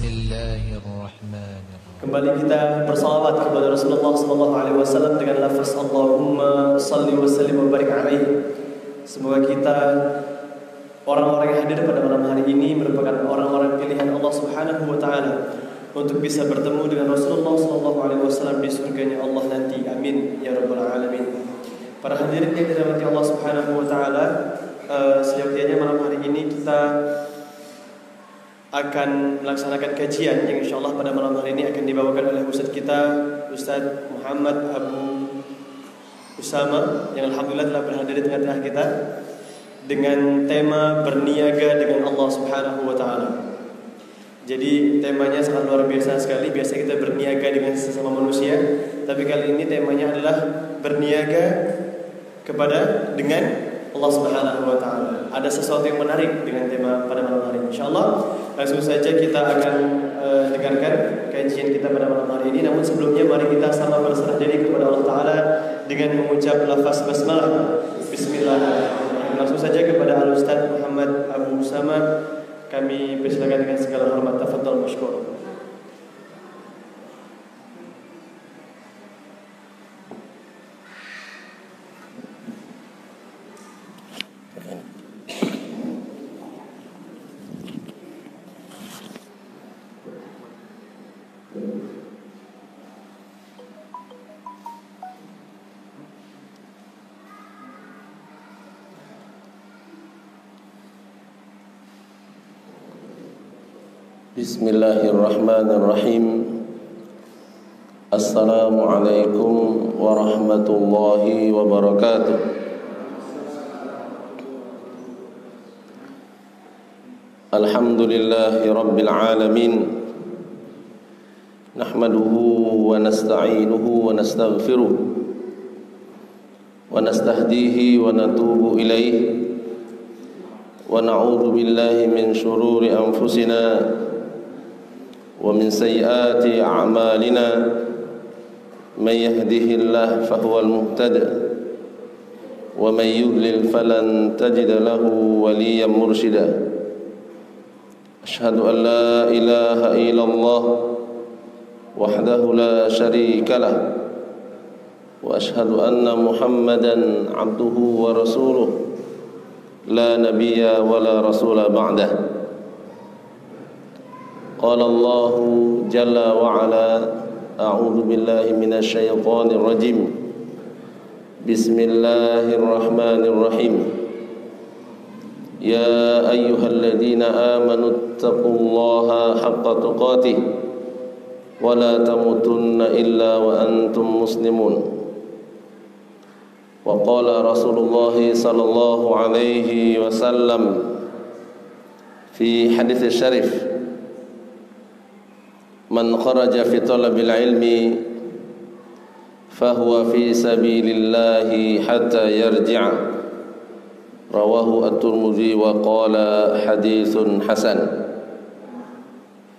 Bismillahirrahmanirrahim. Kembali kita bersalawat kepada Rasulullah SAW dengan lafaz Allahumma salli wa sallim wa barik alaihi. Semoga kita orang-orang yang hadir pada malam hari ini merupakan orang-orang pilihan Allah Subhanahu wa taala untuk bisa bertemu dengan Rasulullah SAW di surganya Allah nanti. Amin ya rabbal alamin. Para hadirin yang dirahmati Allah Subhanahu wa taala, seyogyanya malam hari ini kita akan melaksanakan kajian yang insyaallah pada malam hari ini akan dibawakan oleh Ustaz kita, Ustaz Muhammad Abu Usama, yang alhamdulillah telah berhadir di tengah-tengah kita dengan tema berniaga dengan Allah Subhanahu wa taala. Jadi temanya sangat luar biasa sekali. Biasa kita berniaga dengan sesama manusia, tapi kali ini temanya adalah berniaga dengan Allah Subhanahu wa taala. Ada sesuatu yang menarik dengan tema pada malam hari ini. Insyaallah langsung saja kita akan dengarkan kajian kita pada malam hari ini. Namun sebelumnya mari kita sama berserah diri kepada Allah taala dengan mengucap lafaz basmalah. Bismillahirrahmanirrahim. Langsung saja kepada Al-Ustaz Muhammad Abu Usama kami persilakan dengan segala hormat. Tafadhal masykur. Bismillahirrahmanirrahim. Assalamualaikum warahmatullahi wabarakatuh. Alhamdulillahi rabbil alamin. Nahmaduhu wa nasta'inuhu wa nastaghfiruh wa nastahdihi wa natubu ilaihi wa na'udzu billahi min shururi anfusina ومن سيئات أعمالنا من يهده الله فهو المهتد ومن يضلل فلن تجد له وليا مرشدا أشهد أن لا إله إلا الله وحده لا شريك له وأشهد أن محمدا عبده ورسوله لا نبي ولا رسول بعده. قال الله جل وعلا أعوذ بالله من الشيطان الرجيم بسم الله الرحمن الرحيم يا أيها الذين آمنوا اتقوا الله حق تقاته ولا تموتن إلا وأنتم مسلمون وقال رسول الله صلى الله عليه وسلم في حديث الشريف من خرج في طلب العلم فهو في سبيل الله حتى يرجع رواه الترمذي وقال حديث حسن.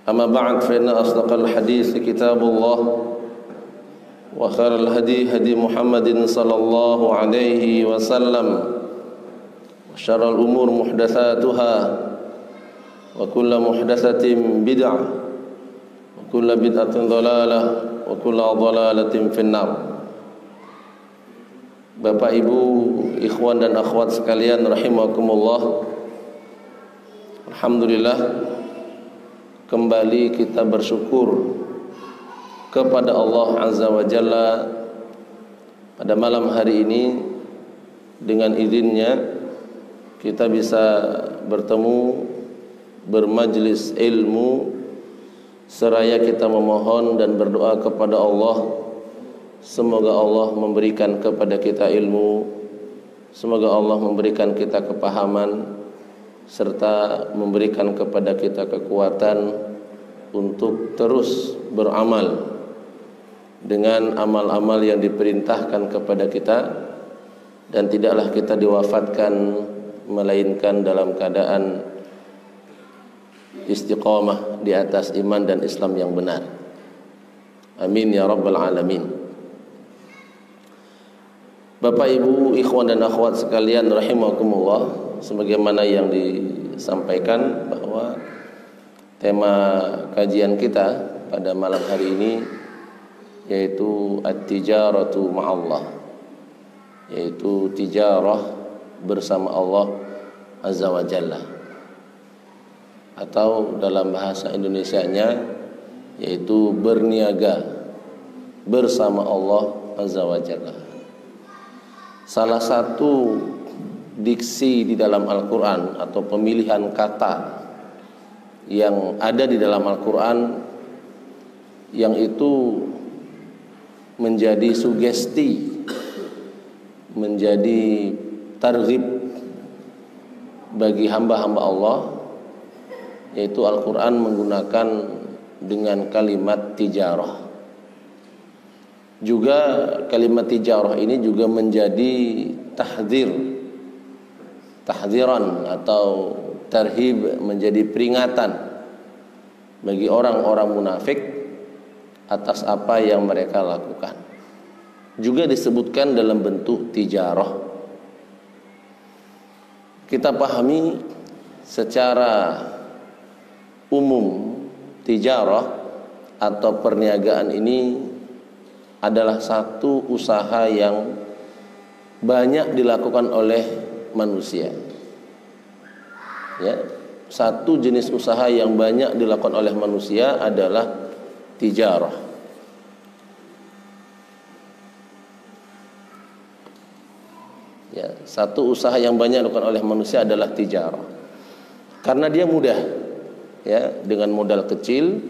أما بعد فإن أصدق الحديث كتاب الله وخير الهدي هدي محمد صلى الله عليه وسلم وشر الأمور محدثاتها وكل محدثة بدعة kulla bid'atin dhalalah wa kulla dhalalatin finnar. Bapak Ibu, ikhwan dan akhwat sekalian rahimakumullah. Alhamdulillah, kembali kita bersyukur kepada Allah Azza wa Jalla pada malam hari ini. Dengan izinnya kita bisa bertemu, bermajlis ilmu, seraya kita memohon dan berdoa kepada Allah, semoga Allah memberikan kepada kita ilmu, semoga Allah memberikan kita kepahaman, serta memberikan kepada kita kekuatan untuk terus beramal dengan amal-amal yang diperintahkan kepada kita, dan tidaklah kita diwafatkan melainkan dalam keadaan istiqamah di atas iman dan Islam yang benar. Amin ya rabbal alamin. Bapak Ibu, ikhwan dan akhwat sekalian rahimakumullah, sebagaimana yang disampaikan bahwa Tema kajian kita pada malam hari ini yaitu at-tijaratu ma'allah, yaitu tijarah bersama Allah Azza wa Jalla, atau dalam bahasa Indonesianya yaitu berniaga bersama Allah Azza wa Jalla. Salah satu diksi di dalam Al-Quran atau pemilihan kata yang ada di dalam Al-Quran yang itu menjadi sugesti, menjadi targhib bagi hamba-hamba Allah, yaitu Al-Quran menggunakan dengan kalimat tijarah. Juga kalimat tijarah ini juga menjadi tahdziran atau tarhib, menjadi peringatan bagi orang-orang munafik atas apa yang mereka lakukan. Juga disebutkan dalam bentuk tijarah. Kita pahami secara umum tijarah atau perniagaan ini adalah satu usaha yang banyak dilakukan oleh manusia. Ya, satu jenis usaha yang banyak dilakukan oleh manusia adalah tijarah. Ya, satu usaha yang banyak dilakukan oleh manusia adalah tijarah. Karena dia mudah. Ya, dengan modal kecil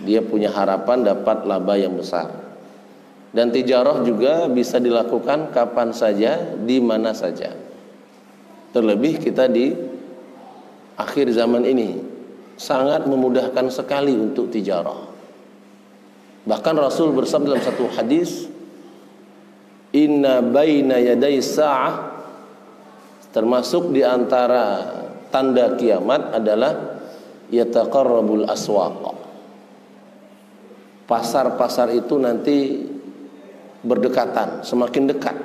dia punya harapan dapat laba yang besar. Dan tijarah juga bisa dilakukan kapan saja, di mana saja. Terlebih kita di akhir zaman ini sangat memudahkan sekali untuk tijarah. Bahkan Rasul bersabda dalam satu hadis, inna baina yaday sa'ah, termasuk di antara tanda kiamat adalah yataqarrabul aswaq. Pasar-pasar itu nanti berdekatan, semakin dekat.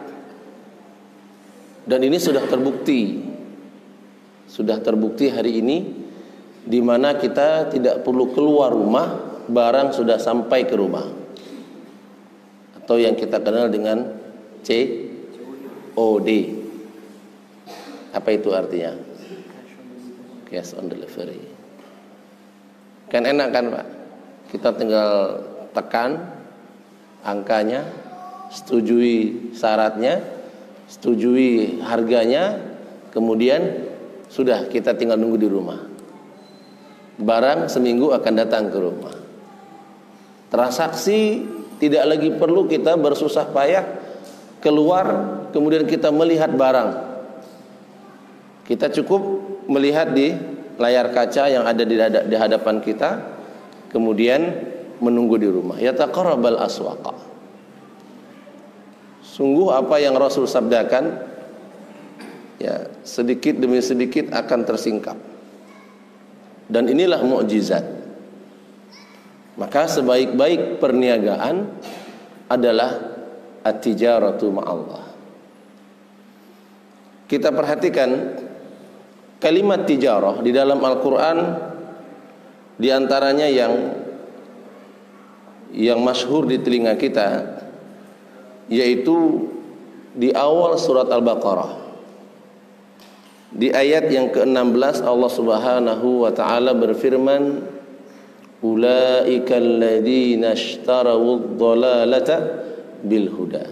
Dan ini sudah terbukti. Sudah terbukti hari ini, di mana kita tidak perlu keluar rumah, barang sudah sampai ke rumah. Atau yang kita kenal dengan COD. Apa itu artinya? Cash on delivery. Kan enak kan Pak? Kita tinggal tekan angkanya, setujui syaratnya, setujui harganya, kemudian sudah kita tinggal nunggu di rumah. Barang seminggu akan datang ke rumah. Transaksi tidak lagi perlu kita bersusah payah keluar kemudian kita melihat barang. Kita cukup melihat di layar kaca yang ada di hadapan kita, kemudian menunggu di rumah. Yataqarrabal aswaqa. Sungguh apa yang Rasul sabdakan, ya, sedikit demi sedikit akan tersingkap. Dan inilah mukjizat. Maka sebaik-baik perniagaan adalah at-tijaratu ma'allah. Kita perhatikan kalimat tijarah di dalam Al-Quran, di antaranya yang masyhur di telinga kita, yaitu di awal surat Al-Baqarah. Di ayat yang ke-16 Allah Subhanahu wa taala berfirman, ulaikal ladzina ishtarawu dhalalata bil huda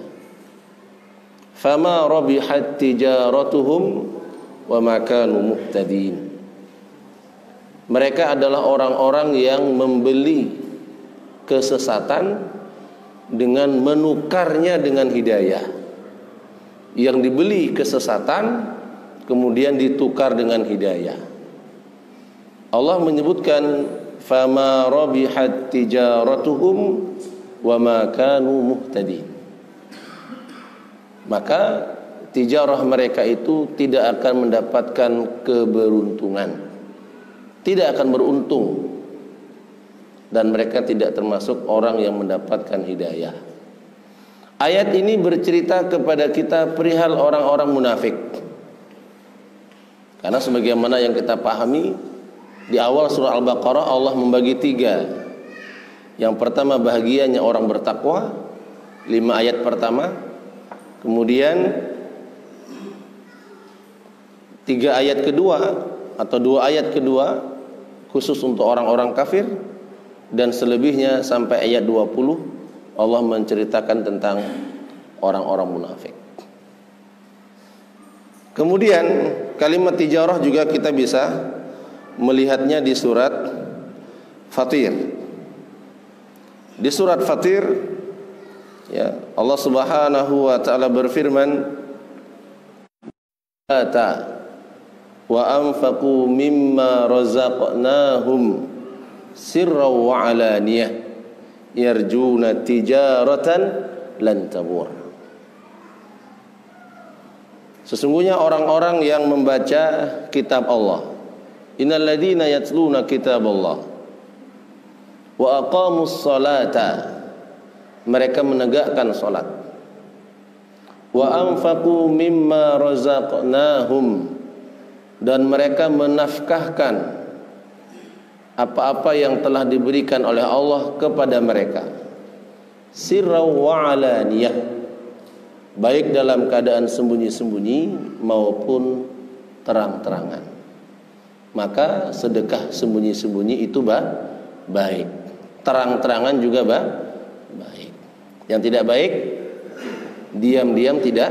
fama rabihat tijaratuhum wa ma kanu muhtadin. Mereka adalah orang-orang yang membeli kesesatan dengan menukarnya dengan hidayah. Yang dibeli kesesatan kemudian ditukar dengan hidayah. Allah menyebutkan fama rabihat tijaratuhum wa ma kanu muhtadin. Maka tijarah mereka itu tidak akan mendapatkan keberuntungan, tidak akan beruntung, dan mereka tidak termasuk orang yang mendapatkan hidayah. Ayat ini bercerita kepada kita perihal orang-orang munafik. Karena sebagaimana yang kita pahami, Di awal surah Al-Baqarah Allah membagi 3. Yang pertama bahagianya orang bertakwa, 5 ayat pertama. Kemudian 3 ayat kedua atau 2 ayat kedua khusus untuk orang-orang kafir, dan selebihnya sampai ayat 20 Allah menceritakan tentang orang-orang munafik. Kemudian kalimat tijarah juga kita bisa melihatnya di surat Fatir. Di surat Fatir, ya, Allah Subhanahu wa taala berfirman, "Ata wa anfaqu mimma razaqnahum sirran wa alaniyah yarjuna tijaratan lan tabur." Sesungguhnya orang-orang yang membaca kitab Allah, innal ladzina yatluna kitaballah wa aqamus salata, mereka menegakkan salat, wa anfaqu mimma razaqnahum, dan mereka menafkahkan apa-apa yang telah diberikan oleh Allah kepada mereka, sirran wa alaniyah, baik dalam keadaan sembunyi-sembunyi maupun terang-terangan. Maka sedekah sembunyi-sembunyi itu baik, terang-terangan juga baik. Yang tidak baik, diam-diam tidak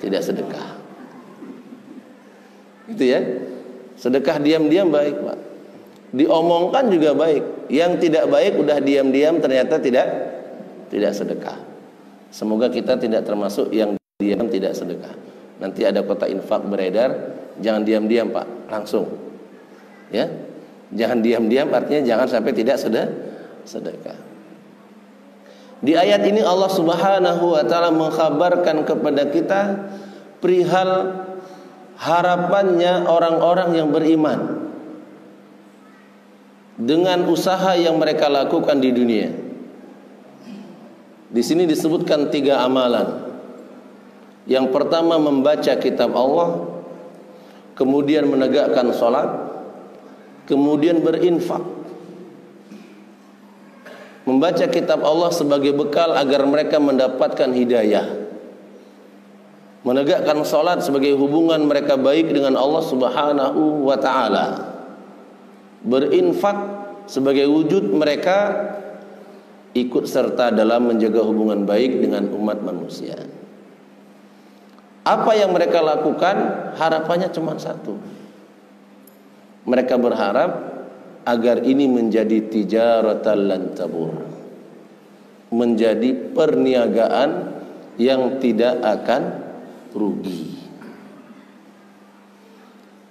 sedekah. Itu ya. Sedekah diam-diam baik, Pak. Diomongkan juga baik. Yang tidak baik udah diam-diam ternyata tidak sedekah. Semoga kita tidak termasuk yang diam tidak sedekah. Nanti ada kotak infak beredar, jangan diam-diam, Pak, langsung. Ya. Jangan diam-diam artinya jangan sampai tidak sedekah. Di ayat ini Allah Subhanahu wa taala mengkhabarkan kepada kita perihal harapannya orang-orang yang beriman dengan usaha yang mereka lakukan di dunia. Di sini disebutkan 3 amalan. Yang pertama membaca kitab Allah, kemudian menegakkan salat, kemudian berinfak. Membaca kitab Allah sebagai bekal agar mereka mendapatkan hidayah. Menegakkan salat sebagai hubungan mereka baik dengan Allah Subhanahu wa taala. Berinfak sebagai wujud mereka ikut serta dalam menjaga hubungan baik dengan umat manusia. Apa yang mereka lakukan, harapannya cuma satu. Mereka berharap agar ini menjadi tijaratan lan tabur, menjadi perniagaan yang tidak akan rugi.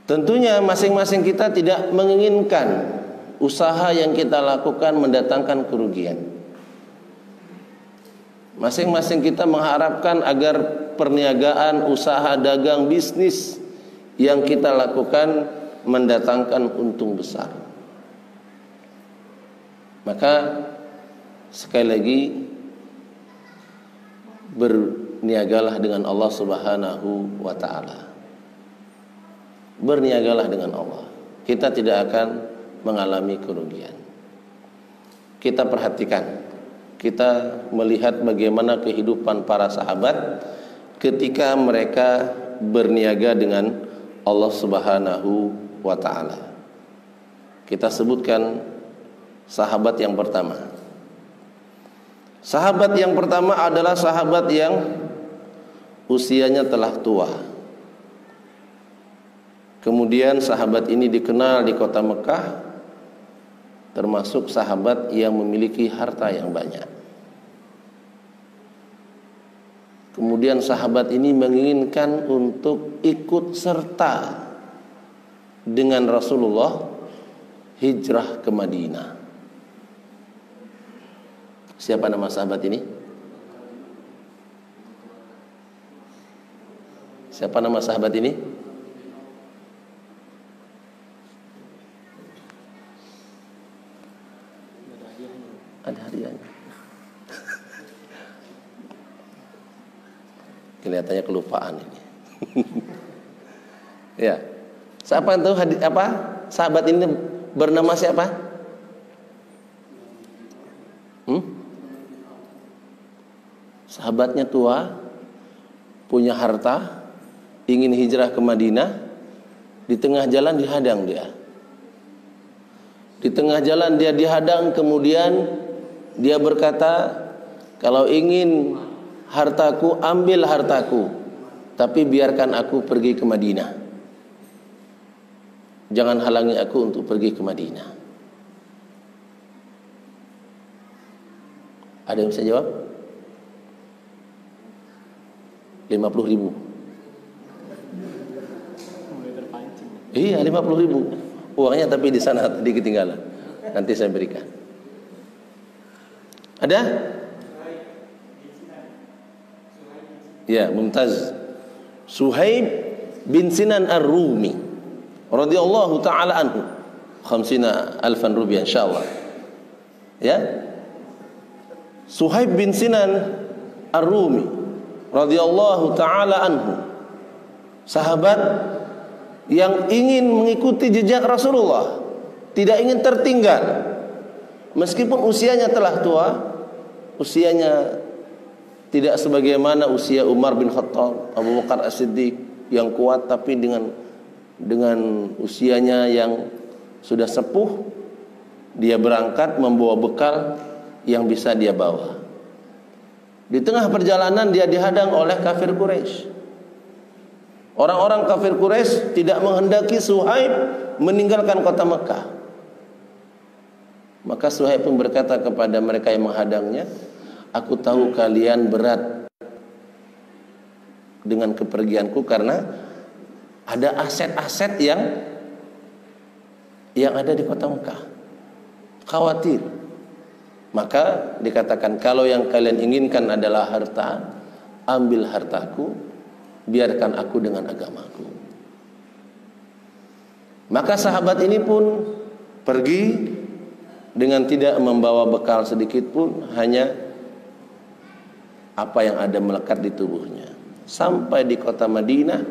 Tentunya masing-masing kita tidak menginginkan usaha yang kita lakukan mendatangkan kerugian. Masing-masing kita mengharapkan agar perniagaan, usaha, dagang, bisnis yang kita lakukan mendatangkan untung besar. Maka sekali lagi berniagalah dengan Allah Subhanahu wa taala. Berniagalah dengan Allah. Kita tidak akan mengalami kerugian. Kita perhatikan, kita melihat bagaimana kehidupan para sahabat ketika mereka berniaga dengan Allah Subhanahu wa taala. Kita sebutkan sahabat yang pertama. Sahabat yang pertama adalah sahabat yang usianya telah tua. Kemudian sahabat ini dikenal di kota Mekah, termasuk sahabat yang memiliki harta yang banyak. Kemudian sahabat ini menginginkan untuk ikut serta dengan Rasulullah hijrah ke Madinah. Siapa nama sahabat ini? Siapa nama sahabat ini? Ada hadiahnya. Kelihatannya kelupaan ini. Ya. Siapa yang tahu sahabat ini bernama siapa? Sahabatnya tua, punya harta, ingin hijrah ke Madinah, di tengah jalan dihadang dia. Di tengah jalan dia dihadang, kemudian dia berkata, kalau ingin hartaku, ambil hartaku, tapi biarkan aku pergi ke Madinah. Jangan halangi aku untuk pergi ke Madinah. Ada yang bisa jawab? 50.000. Iya, 50.000. Uangnya tapi di sana tadi ketinggalan. Nanti saya berikan. Ada? Ya, mumtaz. Suhaib bin Sinan Ar-Rumi radhiyallahu taala anhu. 50,000 rupiah insyaallah. Ya. Suhaib bin Sinan Ar-Rumi radhiyallahu taala anhu. Sahabat yang ingin mengikuti jejak Rasulullah, tidak ingin tertinggal. Meskipun usianya telah tua, usianya tidak sebagaimana usia Umar bin Khattab, Abu Bakar As-Siddiq yang kuat, tapi dengan usianya yang sudah sepuh, dia berangkat membawa bekal yang bisa dia bawa. Di tengah perjalanan dia dihadang oleh kafir Quraisy. Orang-orang kafir Quraisy tidak menghendaki Suhaib meninggalkan kota Mekah. Maka Suhaib pun berkata kepada mereka yang menghadangnya, aku tahu kalian berat dengan kepergianku karena ada aset-aset yang ada di kota Mekah. Khawatir. Maka dikatakan, kalau yang kalian inginkan adalah harta, ambil hartaku, biarkan aku dengan agamaku. Maka sahabat ini pun pergi dengan tidak membawa bekal sedikit pun, hanya apa yang ada melekat di tubuhnya. Sampai di kota Madinah,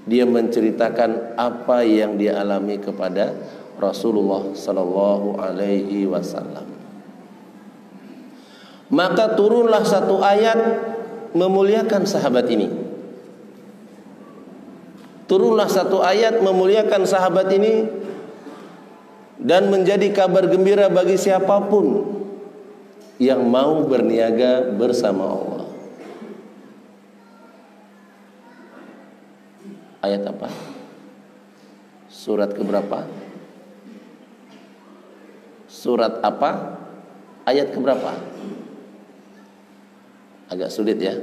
dia menceritakan apa yang dia alami kepada Rasulullah sallallahu alaihi wasallam. Maka turunlah satu ayat memuliakan sahabat ini. Turunlah satu ayat memuliakan sahabat ini dan menjadi kabar gembira bagi siapapun yang mau berniaga bersama Allah. Ayat apa? Surat keberapa? Surat apa? Ayat keberapa? Agak sulit ya.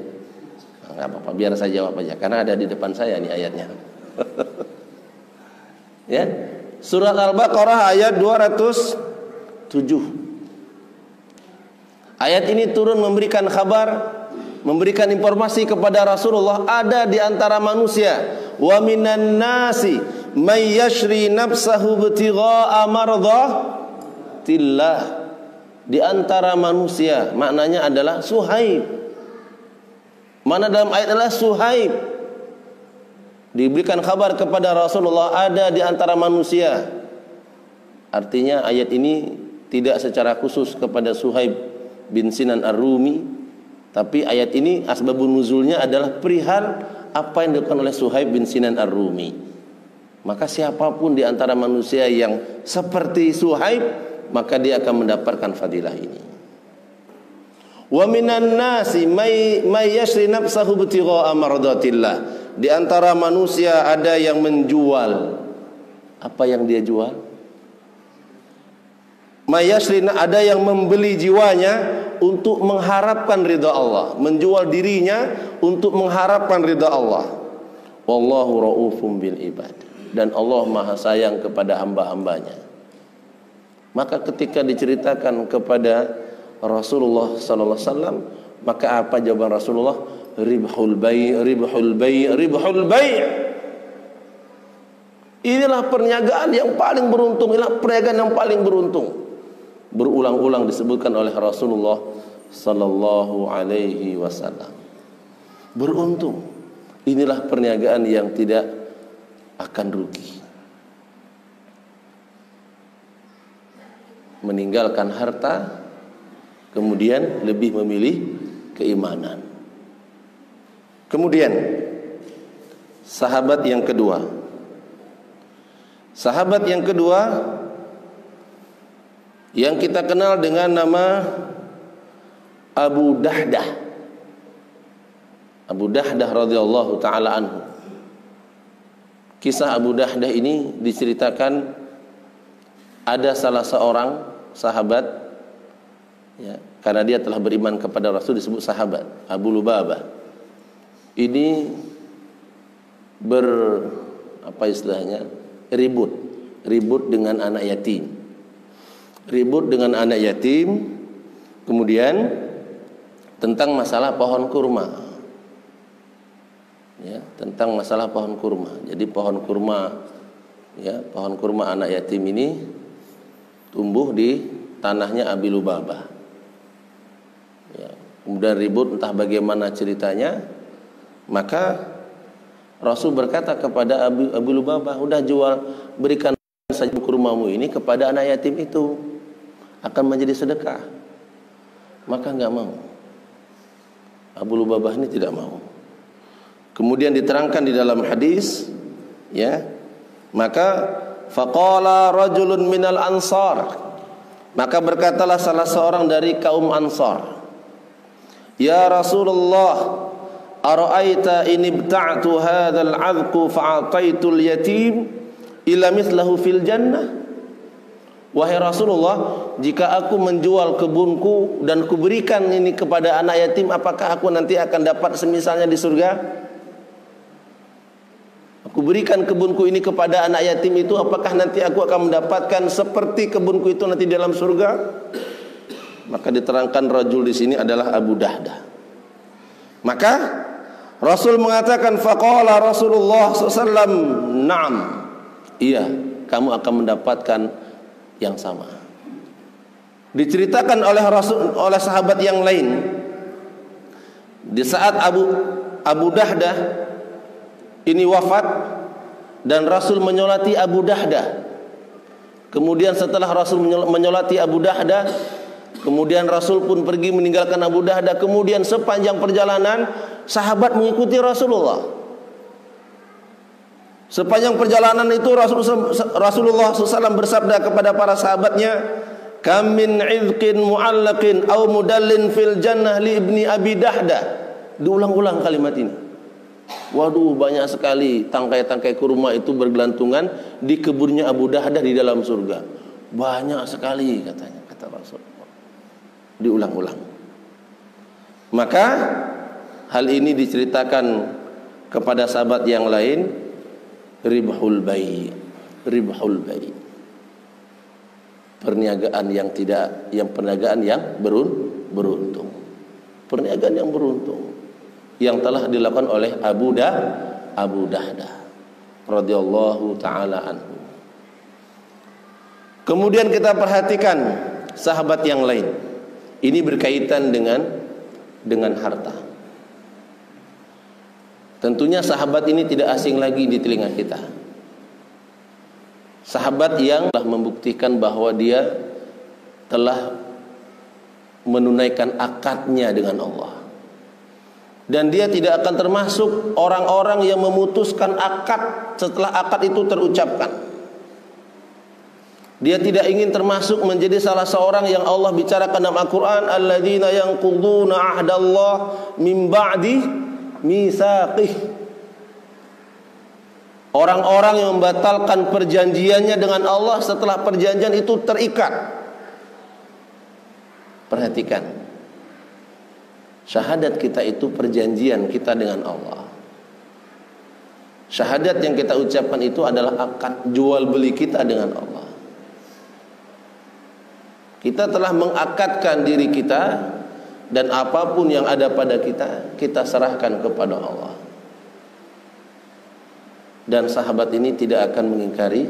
Enggak apa-apa, biar saya jawab aja karena ada di depan saya nih ayatnya. Ya. Surat Al-Baqarah ayat 207. Ayat ini turun memberikan kabar, memberikan informasi kepada Rasulullah, ada di antara manusia, wa minan nasi may yashri nafsahu ibtigha'a mardhatillah. Di antara manusia, maknanya adalah Suhaib. Mana dalam ayat adalah Suhaib. Diberikan kabar kepada Rasulullah, ada di antara manusia. Artinya ayat ini tidak secara khusus kepada Suhaib bin Sinan Ar-Rumi, tapi ayat ini asbabun nuzulnya adalah perihal apa yang dilakukan oleh Suhaib bin Sinan Ar-Rumi. Maka siapapun di antara manusia yang seperti Suhaib, maka dia akan mendapatkan fadilah ini. Wa minan nasi may yashri nafsahu ibtigha'a mardatillah. Di antara manusia ada yang menjual. Apa yang dia jual? May yashri, ada yang membeli jiwanya untuk mengharapkan ridha Allah, menjual dirinya untuk mengharapkan ridha Allah. Wallahu raufum bil ibad. Dan Allah Maha sayang kepada hamba-hambanya. Maka ketika diceritakan kepada Rasulullah sallallahu alaihi wasallam, maka apa jawaban Rasulullah? Ribhul bai', ribhul bai', ribhul bai'. Inilah perniagaan yang paling beruntung, inilah perniagaan yang paling beruntung. Berulang-ulang disebutkan oleh Rasulullah sallallahu alaihi wasallam. Beruntung. Inilah perniagaan yang tidak akan rugi. meninggalkan harta, kemudian lebih memilih keimanan. Kemudian sahabat yang kedua. Sahabat yang kedua yang kita kenal dengan nama Abu Dahdah. Abu Dahdah radhiyallahu taala anhu. Kisah Abu Dahdah ini diceritakan ada salah seorang sahabat, ya, karena dia telah beriman kepada Rasul disebut sahabat, Abu Lubabah. Ini ribut dengan anak yatim. Ribut dengan anak yatim, kemudian tentang masalah pohon kurma. Ya, tentang masalah pohon kurma. Jadi pohon kurma, ya, pohon kurma anak yatim ini tumbuh di tanahnya Abi Lubabah. Ya, kemudian ribut entah bagaimana ceritanya, maka Rasul berkata kepada Abi Lubabah, udah jual, berikan saja kurmamu ini kepada anak yatim itu, akan menjadi sedekah. Maka enggak mau. Abu Lubabah ini tidak mau. Kemudian diterangkan di dalam hadis, ya, maka faqala rajulun minal ansar, maka berkatalah salah seorang dari kaum Ansar, ya Rasulullah, ara'aita in ibta'tu hadzal 'adqu fa'ataitul yatim ila mithlahu fil jannah. Wahai Rasulullah, jika aku menjual kebunku dan kuberikan ini kepada anak yatim, apakah aku nanti akan dapat semisalnya di surga? Aku berikan kebunku ini kepada anak yatim itu, apakah nanti aku akan mendapatkan seperti kebunku itu nanti di dalam surga? Maka diterangkan rajul di sini adalah Abu Dahdah. Maka Rasul mengatakan, faqala Rasulullah SAW, na'am, iya, kamu akan mendapatkan yang sama. Diceritakan oleh sahabat yang lain, di saat Abu Dahdah ini wafat dan Rasul menyolati Abu Dahdah. Kemudian setelah Rasul menyolati Abu Dahdah, kemudian Rasul pun pergi meninggalkan Abu Dahdah. Kemudian sepanjang perjalanan sahabat mengikuti Rasulullah. Sepanjang perjalanan itu Rasulullah SAW bersabda kepada para sahabatnya, kam min 'idqin mu'allaqin aw mudallin fil jannah li ibni Abi Dahdah. Diulang-ulang kalimat ini. Waduh, banyak sekali tangkai-tangkai kurma itu bergelantungan di kebunnya Abu Dahdah di dalam surga. Banyak sekali katanya, kata Rasulullah. Diulang-ulang. Maka hal ini diceritakan kepada sahabat yang lain, ribhul bai'. Perniagaan yang beruntung. Perniagaan yang beruntung yang telah dilakukan oleh Abu Dahdah radhiyallahu taala anhu. Kemudian kita perhatikan sahabat yang lain. Ini berkaitan dengan harta. Tentunya sahabat ini tidak asing lagi di telinga kita. Sahabat yang telah membuktikan bahwa dia telah menunaikan akadnya dengan Allah. Dan dia tidak akan termasuk orang-orang yang memutuskan akad setelah akad itu terucapkan. Dia tidak ingin termasuk menjadi salah seorang yang Allah bicarakan dalam Al-Quran, alladzina yanquduna ahdallah min ba'di mitsaqih. Orang-orang yang membatalkan perjanjiannya dengan Allah setelah perjanjian itu terikat. Perhatikan, syahadat kita itu perjanjian kita dengan Allah. Syahadat yang kita ucapkan itu adalah akad jual beli kita dengan Allah. Kita telah mengakadkan diri kita, dan apapun yang ada pada kita, kita serahkan kepada Allah. Dan sahabat ini tidak akan mengingkari.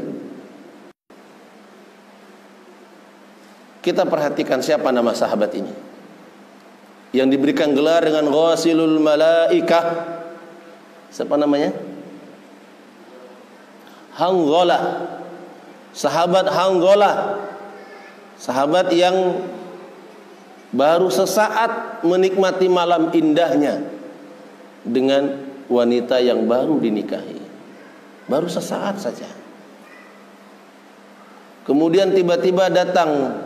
Kita perhatikan siapa nama sahabat ini yang diberikan gelar dengan ghasilul malaikah. Siapa namanya? Hanggolah. Sahabat Hanggolah. Sahabat yang baru sesaat menikmati malam indahnya dengan wanita yang baru dinikahi. Baru sesaat saja. Kemudian tiba-tiba datang,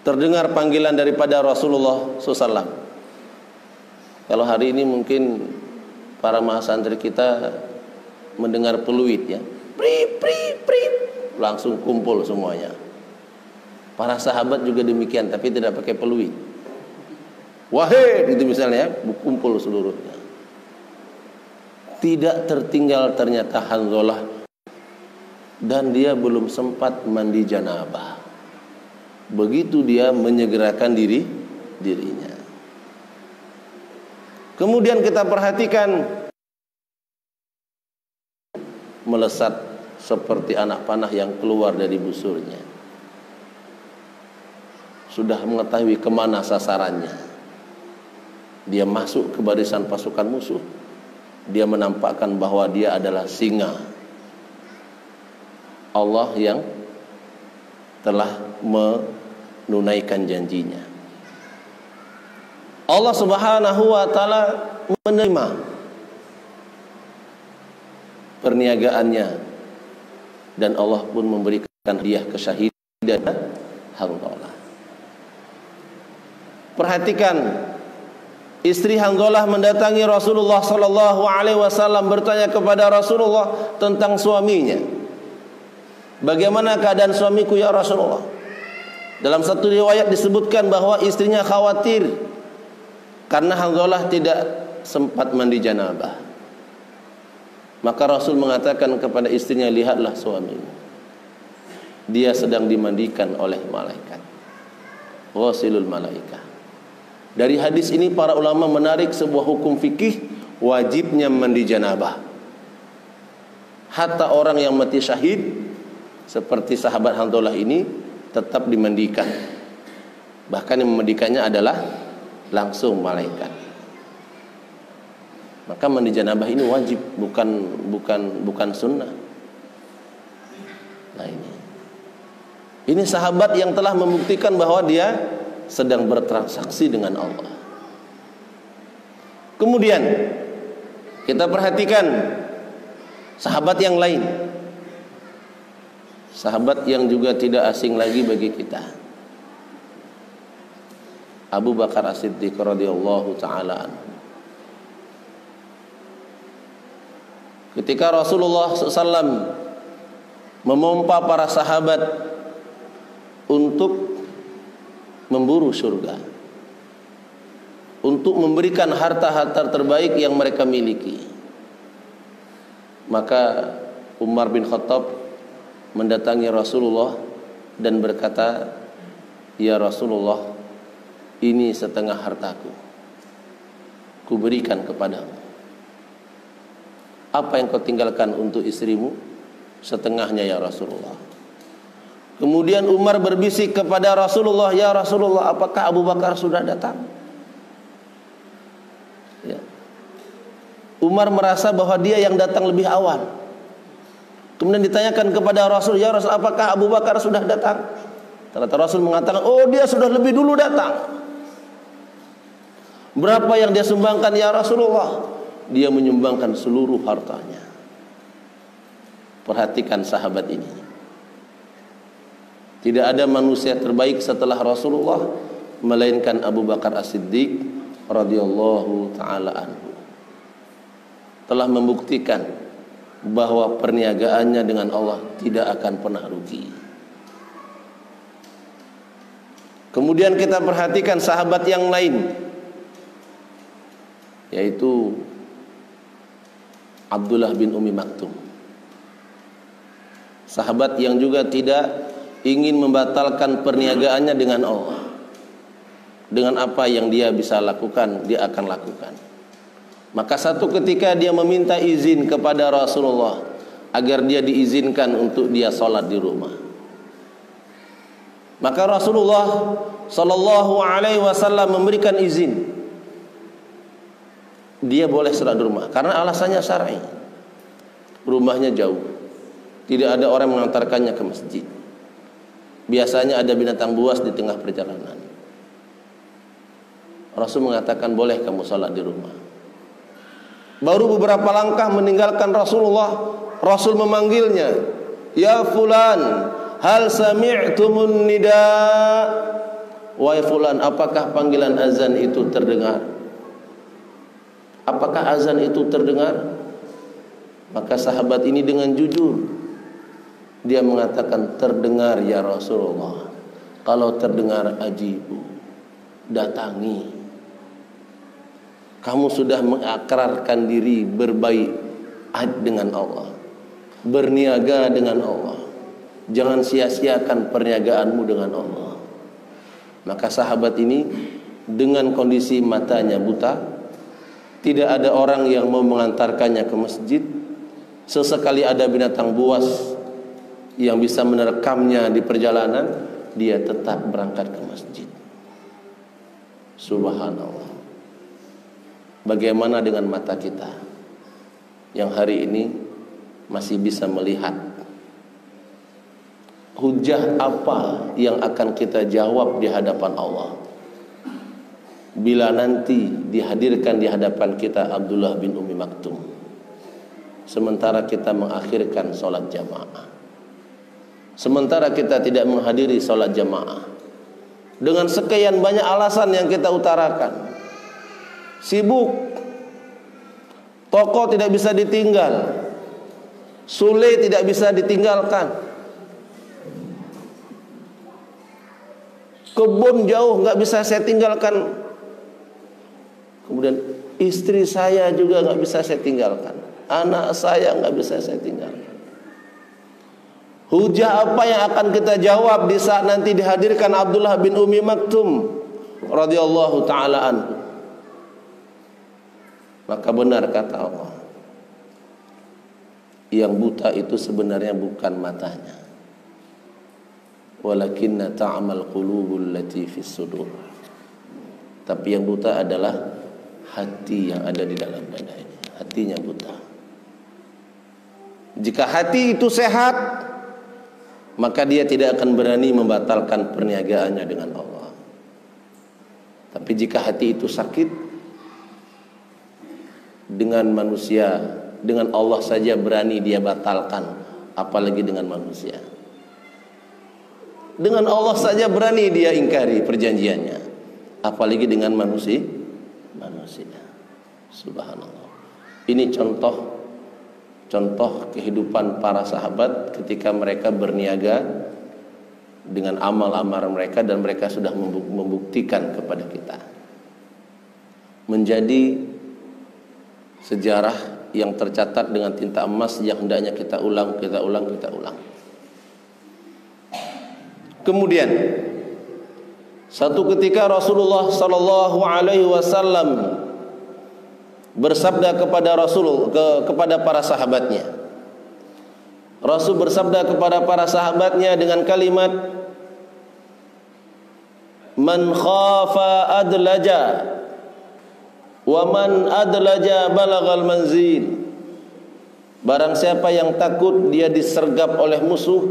terdengar panggilan daripada Rasulullah SAW. Kalau hari ini mungkin para mahasantri kita mendengar peluit ya, prip prip prip, langsung kumpul semuanya. Para sahabat juga demikian, tapi tidak pakai peluit. Wahai, itu misalnya, kumpul seluruhnya. Tidak tertinggal ternyata Hanzalah, dan dia belum sempat mandi janabah. Begitu dia menyegerakan dirinya. Kemudian kita perhatikan, melesat seperti anak panah yang keluar dari busurnya. Sudah mengetahui kemana sasarannya. Dia masuk ke barisan pasukan musuh. Dia menampakkan bahwa dia adalah singa Allah yang telah menunaikan janjinya. Allah Subhanahu wa ta'ala menerima perniagaannya, dan Allah pun memberikan hadiah kesyahidan Hanzalah. Perhatikan, istri Hanzalah mendatangi Rasulullah sallallahu alaihi wasallam, bertanya kepada Rasulullah tentang suaminya. Bagaimana keadaan suamiku ya Rasulullah? Dalam satu riwayat disebutkan bahwa istrinya khawatir karena Hanzalah tidak sempat mandi janabah. Maka Rasul mengatakan kepada istrinya, lihatlah suamimu, dia sedang dimandikan oleh malaikat, ghasilul malaikah. Dari hadis ini para ulama menarik sebuah hukum fikih wajibnya mandi janabah. Hatta orang yang mati syahid seperti sahabat Hanzalah ini tetap dimandikan. Bahkan yang memandikannya adalah langsung malaikat. Maka mandi janabah ini wajib, bukan sunnah. Nah ini sahabat yang telah membuktikan bahwa dia sedang bertransaksi dengan Allah. Kemudian kita perhatikan sahabat yang lain, sahabat yang juga tidak asing lagi bagi kita, Abu Bakar As-Siddiq radhiyallahu taala anhu. Ketika Rasulullah SAW memompa para sahabat untuk memburu surga, untuk memberikan harta-harta terbaik yang mereka miliki, maka Umar bin Khattab mendatangi Rasulullah dan berkata, ya Rasulullah, ini setengah hartaku, kuberikan kepadamu. Apa yang kau tinggalkan untuk istrimu? Setengahnya ya Rasulullah. Kemudian Umar berbisik kepada Rasulullah, ya Rasulullah, apakah Abu Bakar sudah datang? Ya. Umar merasa bahwa dia yang datang lebih awal. Kemudian ditanyakan kepada Rasul, ya Rasul, apakah Abu Bakar sudah datang? Ternyata Rasul mengatakan, oh dia sudah lebih dulu datang. Berapa yang dia sumbangkan ya Rasulullah? Dia menyumbangkan seluruh hartanya. Perhatikan sahabat ini. Tidak ada manusia terbaik setelah Rasulullah melainkan Abu Bakar As-Siddiq radhiyallahu taala anhu. Telah membuktikan bahwa perniagaannya dengan Allah tidak akan pernah rugi. Kemudian kita perhatikan sahabat yang lain, yaitu Abdullah bin Umi Maktum. Sahabat yang juga tidak ingin membatalkan perniagaannya dengan Allah. Dengan apa yang dia bisa lakukan, dia akan lakukan. Maka satu ketika dia meminta izin kepada Rasulullah agar dia diizinkan untuk dia sholat di rumah. Maka Rasulullah sallallahu alaihi wasallam memberikan izin. Dia boleh sholat di rumah karena alasannya syar'i. Rumahnya jauh, tidak ada orang mengantarkannya ke masjid. biasanya ada binatang buas di tengah perjalanan. Rasul mengatakan boleh kamu salat di rumah. Baru beberapa langkah meninggalkan Rasulullah, Rasul memanggilnya, "Ya fulan, hal sami'tumun nida?" Wahai fulan, apakah panggilan azan itu terdengar? Apakah azan itu terdengar? Maka sahabat ini dengan jujur dia mengatakan, terdengar ya Rasulullah. Kalau terdengar, ajibu, datangi. Kamu sudah mengakrarkan diri berbaik dengan Allah, berniaga dengan Allah. Jangan sia-siakan perniagaanmu dengan Allah. Maka sahabat ini dengan kondisi matanya buta, tidak ada orang yang mau mengantarkannya ke masjid. Sesekali ada binatang buas yang bisa menerekamnya di perjalanan, dia tetap berangkat ke masjid. Subhanallah. Bagaimana dengan mata kita yang hari ini masih bisa melihat? Hujah apa yang akan kita jawab di hadapan Allah bila nanti dihadirkan di hadapan kita Abdullah bin Ummi Maktum, sementara kita mengakhirkan sholat jamaah, sementara kita tidak menghadiri sholat jamaah, dengan sekian banyak alasan yang kita utarakan. Sibuk, toko tidak bisa ditinggal, sule tidak bisa ditinggalkan, kebun jauh nggak bisa saya tinggalkan, kemudian istri saya juga nggak bisa saya tinggalkan, anak saya nggak bisa saya tinggalkan. Hujah apa yang akan kita jawab di saat nanti dihadirkan Abdullah bin Ummi Maktum radhiyallahu taala anhu? Maka benar kata Allah, yang buta itu sebenarnya bukan matanya, walakinna ta'mal qulubul lati fis sudur. Tapi yang buta adalah hati yang ada di dalam dada ini. Hatinya buta. Jika hati itu sehat, maka dia tidak akan berani membatalkan perniagaannya dengan Allah. Tapi jika hati itu sakit, dengan manusia, dengan Allah saja berani dia batalkan, apalagi dengan manusia. Dengan Allah saja berani dia ingkari perjanjiannya, apalagi dengan manusia. Subhanallah. Ini contoh kehidupan para sahabat ketika mereka berniaga dengan amal-amal mereka, dan mereka sudah membuktikan kepada kita. Menjadi sejarah yang tercatat dengan tinta emas yang hendaknya kita ulang. Kemudian satu ketika Rasulullah sallallahu alaihi wasallam bersabda kepada kepada para sahabatnya. Rasul bersabda kepada para sahabatnya dengan kalimat, "Man khafa adlaja, wa man adlaja balagal manzil." Barang siapa yang takut dia disergap oleh musuh,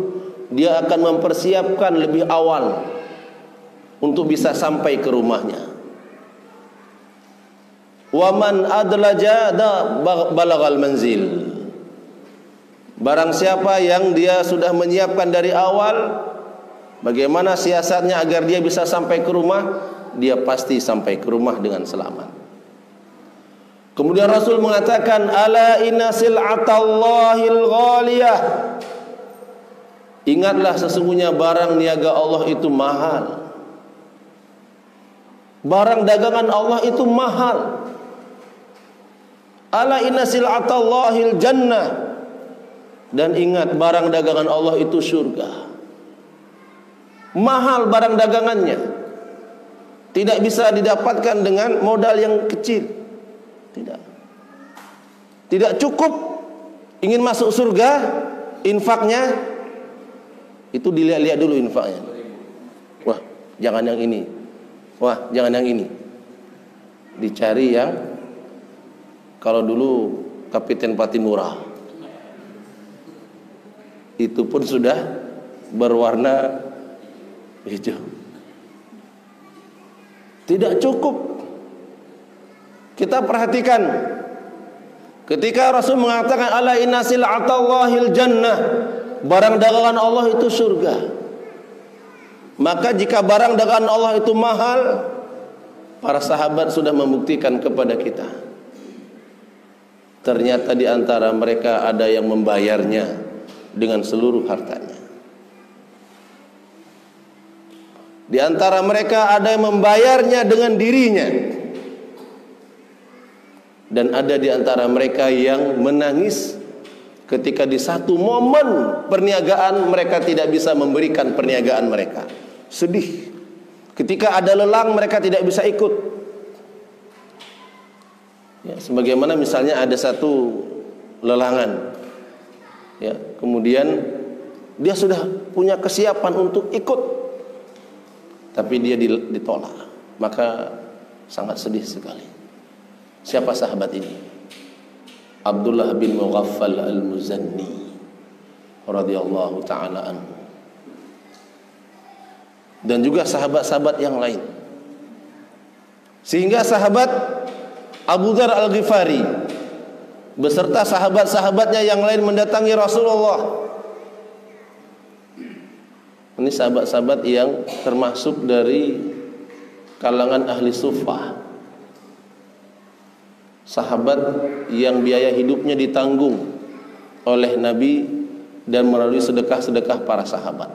dia akan mempersiapkan lebih awal untuk bisa sampai ke rumahnya. Wa man adlaja balagal manzil. Barang siapa yang dia sudah menyiapkan dari awal bagaimana siasatnya agar dia bisa sampai ke rumah, dia pasti sampai ke rumah dengan selamat. Kemudian Rasul mengatakan, ala inna sil'atallahil ghaliyah. Ingatlah sesungguhnya barang niaga Allah itu mahal. Barang dagangan Allah itu mahal. Ala inna sil'atallahil jannah. Dan ingat barang dagangan Allah itu surga. Mahal barang dagangannya. Tidak bisa didapatkan dengan modal yang kecil. Tidak cukup ingin masuk surga, infaknya itu dilihat-lihat dulu infaknya. Wah, jangan yang ini. Wah, jangan yang ini. Dicari yang kalau dulu Kapiten Patimura itu pun sudah berwarna Gitu. Tidak cukup. Kita perhatikan ketika Rasul mengatakan ala inna sil'atallahil jannah, barang dagangan Allah itu surga. Maka jika barang dagangan Allah itu mahal, para sahabat sudah membuktikan kepada kita. Ternyata di antara mereka ada yang membayarnya dengan seluruh hartanya. Di antara mereka ada yang membayarnya dengan dirinya. Dan ada di antara mereka yang menangis ketika di satu momen perniagaan mereka tidak bisa memberikan perniagaan mereka. Sedih. Ketika ada lelang mereka tidak bisa ikut. Ya, sebagaimana misalnya ada satu lelangan. Ya, kemudian dia sudah punya kesiapan untuk ikut, tapi dia ditolak. Maka sangat sedih sekali. Siapa sahabat ini? Abdullah bin Mughaffal al-Muzanni radhiyallahu ta'ala anhu. Dan juga sahabat-sahabat yang lain. Sehingga sahabat Abu Dzar al-Ghifari beserta sahabat-sahabatnya yang lain mendatangi Rasulullah. Ini sahabat-sahabat yang termasuk dari kalangan ahli suffah. Sahabat yang biaya hidupnya ditanggung oleh Nabi dan melalui sedekah-sedekah para sahabat.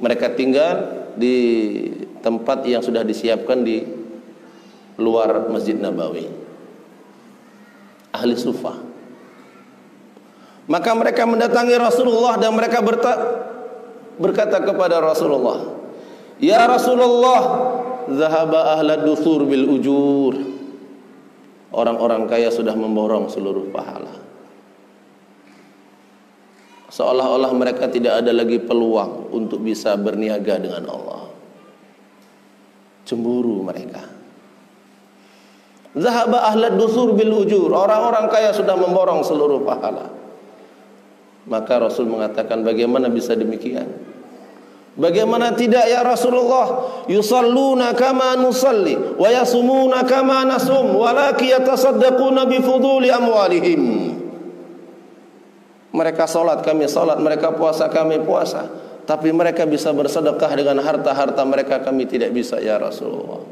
Mereka tinggal di tempat yang sudah disiapkan di luar Masjid Nabawi. Ahli suffah. Maka mereka mendatangi Rasulullah dan mereka berkata kepada Rasulullah, "Ya Rasulullah, zahaba ahlad dusur bil ujur." Orang-orang kaya sudah memborong seluruh pahala. Seolah-olah mereka tidak ada lagi peluang untuk bisa berniaga dengan Allah. Cemburu mereka. Zahaba ahlad dusur bil ujur. Orang-orang kaya sudah memborong seluruh pahala. Maka Rasul mengatakan, bagaimana bisa demikian? Bagaimana tidak ya Rasulullah? Yusalluna kama nusalli wa yasumuna kama nasum walaki yatasaddaquna bi fuduli amwalihim. Mereka salat, kami salat, mereka puasa, kami puasa, tapi mereka bisa bersedekah dengan harta-harta mereka, kami tidak bisa ya Rasulullah.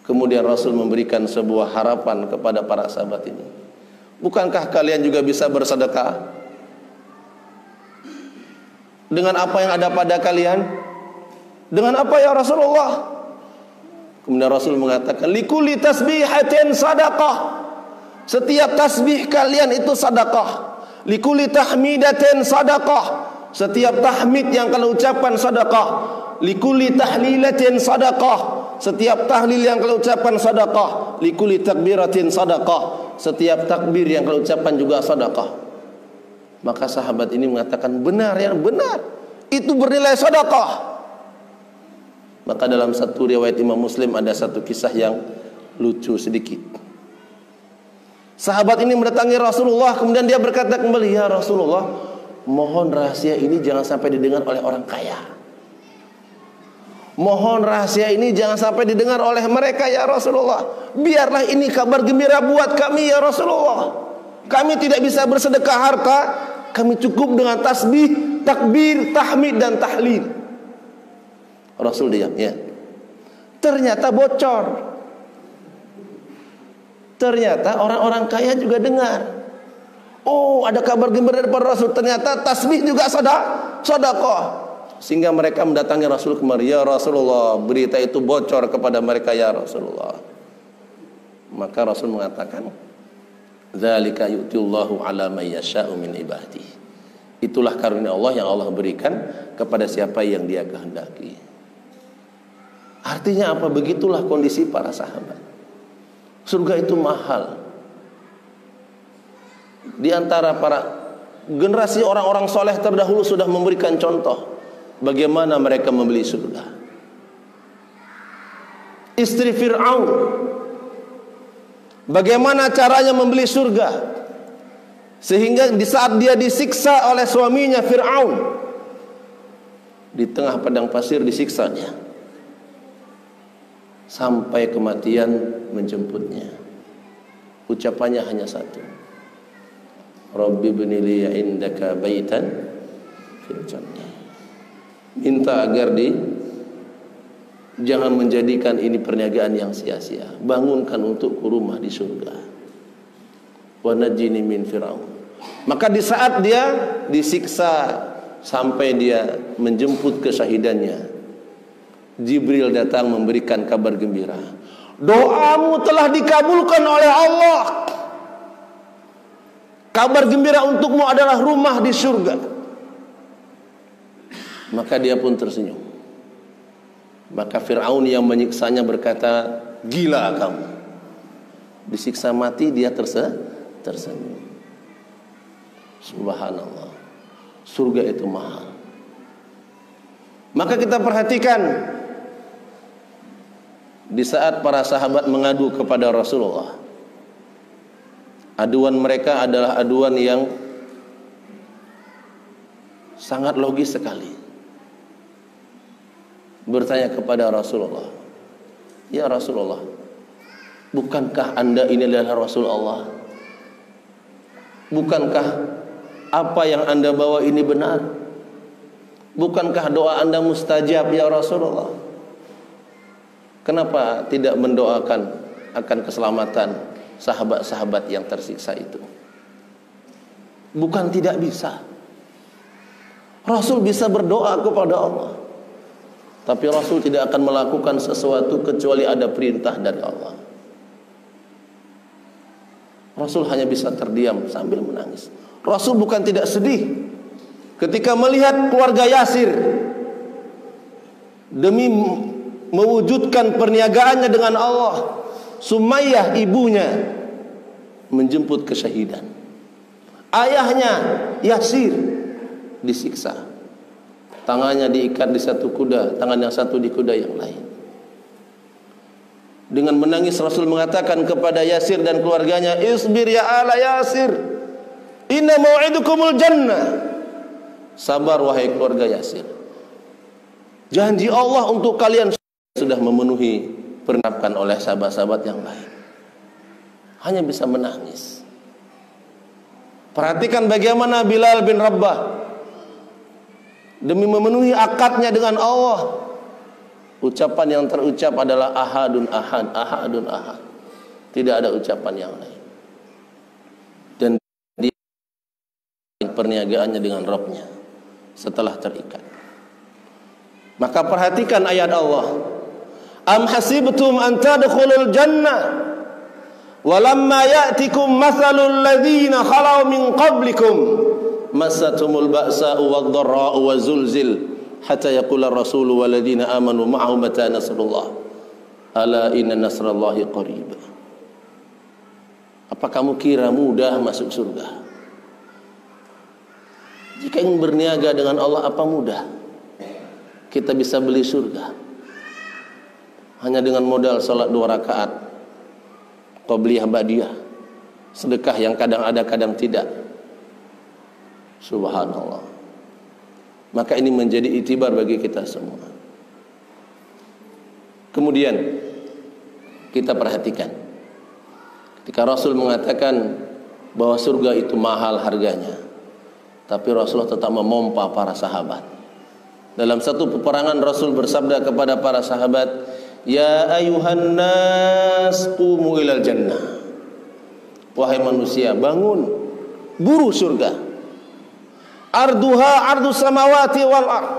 Kemudian Rasul memberikan sebuah harapan kepada para sahabat ini. Bukankah kalian juga bisa bersedekah dengan apa yang ada pada kalian? Dengan apa ya Rasulullah? Kemudian Rasul mengatakan, likulli tasbihatin sadaqah. Setiap tasbih kalian itu sedekah. Likulli tahmidatin sadaqah. Setiap tahmid yang kalian ucapkan sedekah. Likulli tahlilatin sadaqah. Setiap tahlil yang kalian ucapkan sedekah. Likulli takbiratin sadaqah. Setiap takbir yang kalian ucapkan juga sedekah. Maka sahabat ini mengatakan, benar, yang benar, itu bernilai sedekah. Maka dalam satu riwayat Imam Muslim ada satu kisah yang lucu sedikit. Sahabat ini mendatangi Rasulullah, kemudian dia berkata kembali, ya Rasulullah, mohon rahasia ini jangan sampai didengar oleh orang kaya. Mohon rahasia ini jangan sampai didengar oleh mereka ya Rasulullah. Biarlah ini kabar gembira buat kami ya Rasulullah. Kami tidak bisa bersedekah harta, kami cukup dengan tasbih, takbir, tahmid dan tahlil. Rasul diam, ya. Ternyata bocor. Ternyata orang-orang kaya juga dengar. Oh, ada kabar gembira dari Rasul. Ternyata tasbih juga sedekah. Sehingga mereka mendatangi Rasul kemari, ya Rasulullah, berita itu bocor kepada mereka ya Rasulullah. Maka Rasul mengatakan, dzalika yu'tillahu 'ala may yasha'u min ibadihi. Itulah karunia Allah yang Allah berikan kepada siapa yang Dia kehendaki. Artinya apa? Begitulah kondisi para sahabat. Surga itu mahal. Di antara para generasi orang-orang soleh terdahulu sudah memberikan contoh bagaimana mereka membeli surga. Istri Fir'aun, bagaimana caranya membeli surga, sehingga di saat dia disiksa oleh suaminya Fir'aun, di tengah padang pasir disiksa dia sampai kematian menjemputnya. Ucapannya hanya satu, Rabbi ibnili indaka baitan fil jannah. Minta agar jangan menjadikan ini perniagaan yang sia-sia. Bangunkan untukku rumah di surga. Wa najini min Firaun. Maka di saat dia disiksa sampai dia menjemput kesyahidannya, Jibril datang memberikan kabar gembira. Doamu telah dikabulkan oleh Allah. Kabar gembira untukmu adalah rumah di surga. Maka dia pun tersenyum. Maka Fir'aun yang menyiksanya berkata, gila kamu. Disiksa mati dia tersenyum. Subhanallah. Surga itu mahal. Maka kita perhatikan, di saat para sahabat mengadu kepada Rasulullah, aduan mereka adalah aduan yang sangat logis sekali. Bertanya kepada Rasulullah, ya Rasulullah, bukankah anda ini adalah Rasulullah? Bukankah apa yang anda bawa ini benar? Bukankah doa anda mustajab ya Rasulullah? Kenapa tidak mendoakan akan keselamatan sahabat-sahabat yang tersiksa itu? Bukan tidak bisa. Rasul bisa berdoa kepada Allah, tapi Rasul tidak akan melakukan sesuatu kecuali ada perintah dari Allah. Rasul hanya bisa terdiam sambil menangis. Rasul bukan tidak sedih ketika melihat keluarga Yasir demi mewujudkan perniagaannya dengan Allah, Sumayyah ibunya menjemput kesyahidan. Ayahnya Yasir disiksa, tangannya diikat di satu kuda, tangan yang satu di kuda yang lain. Dengan menangis Rasul mengatakan kepada Yasir dan keluarganya, isbir ya ala Yasir, inna mau'idukumul jannah. Sabar wahai keluarga Yasir, janji Allah untuk kalian sudah memenuhi pernapkan oleh sahabat-sahabat yang lain. Hanya bisa menangis. Perhatikan bagaimana Bilal bin Rabah demi memenuhi akadnya dengan Allah, ucapan yang terucap adalah ahadun ahad, ahadun ahad. Tidak ada ucapan yang lain. Dan dia perniagaannya dengan Rabbnya setelah terikat. Maka perhatikan ayat Allah, am hasibtum an tadkhulul jannah walamma ya'tikum mathalul ladzina khalau min qablikum massatumul ba'sa'u wadh-dharra'u wazulzil hatta yaqula ar-rasulu wal ladzina amanu ma'ahu mata nasrullah ala inna nasrallahi qarib. Apa kamu kira mudah masuk surga? Jika ingin berniaga dengan Allah, apa mudah? Kita bisa beli surga hanya dengan modal salat 2 rakaat, qabliyah ba'diyah, sedekah yang kadang ada kadang tidak. Subhanallah. Maka ini menjadi itibar bagi kita semua. Kemudian kita perhatikan, ketika Rasul mengatakan bahwa surga itu mahal harganya, tapi Rasulullah tetap memompa para sahabat. Dalam satu peperangan Rasul bersabda kepada para sahabat, ya ayuhan nas qumu ilal jannah. Wahai manusia, bangun, buru surga. Arduha ardus samawati wal ard.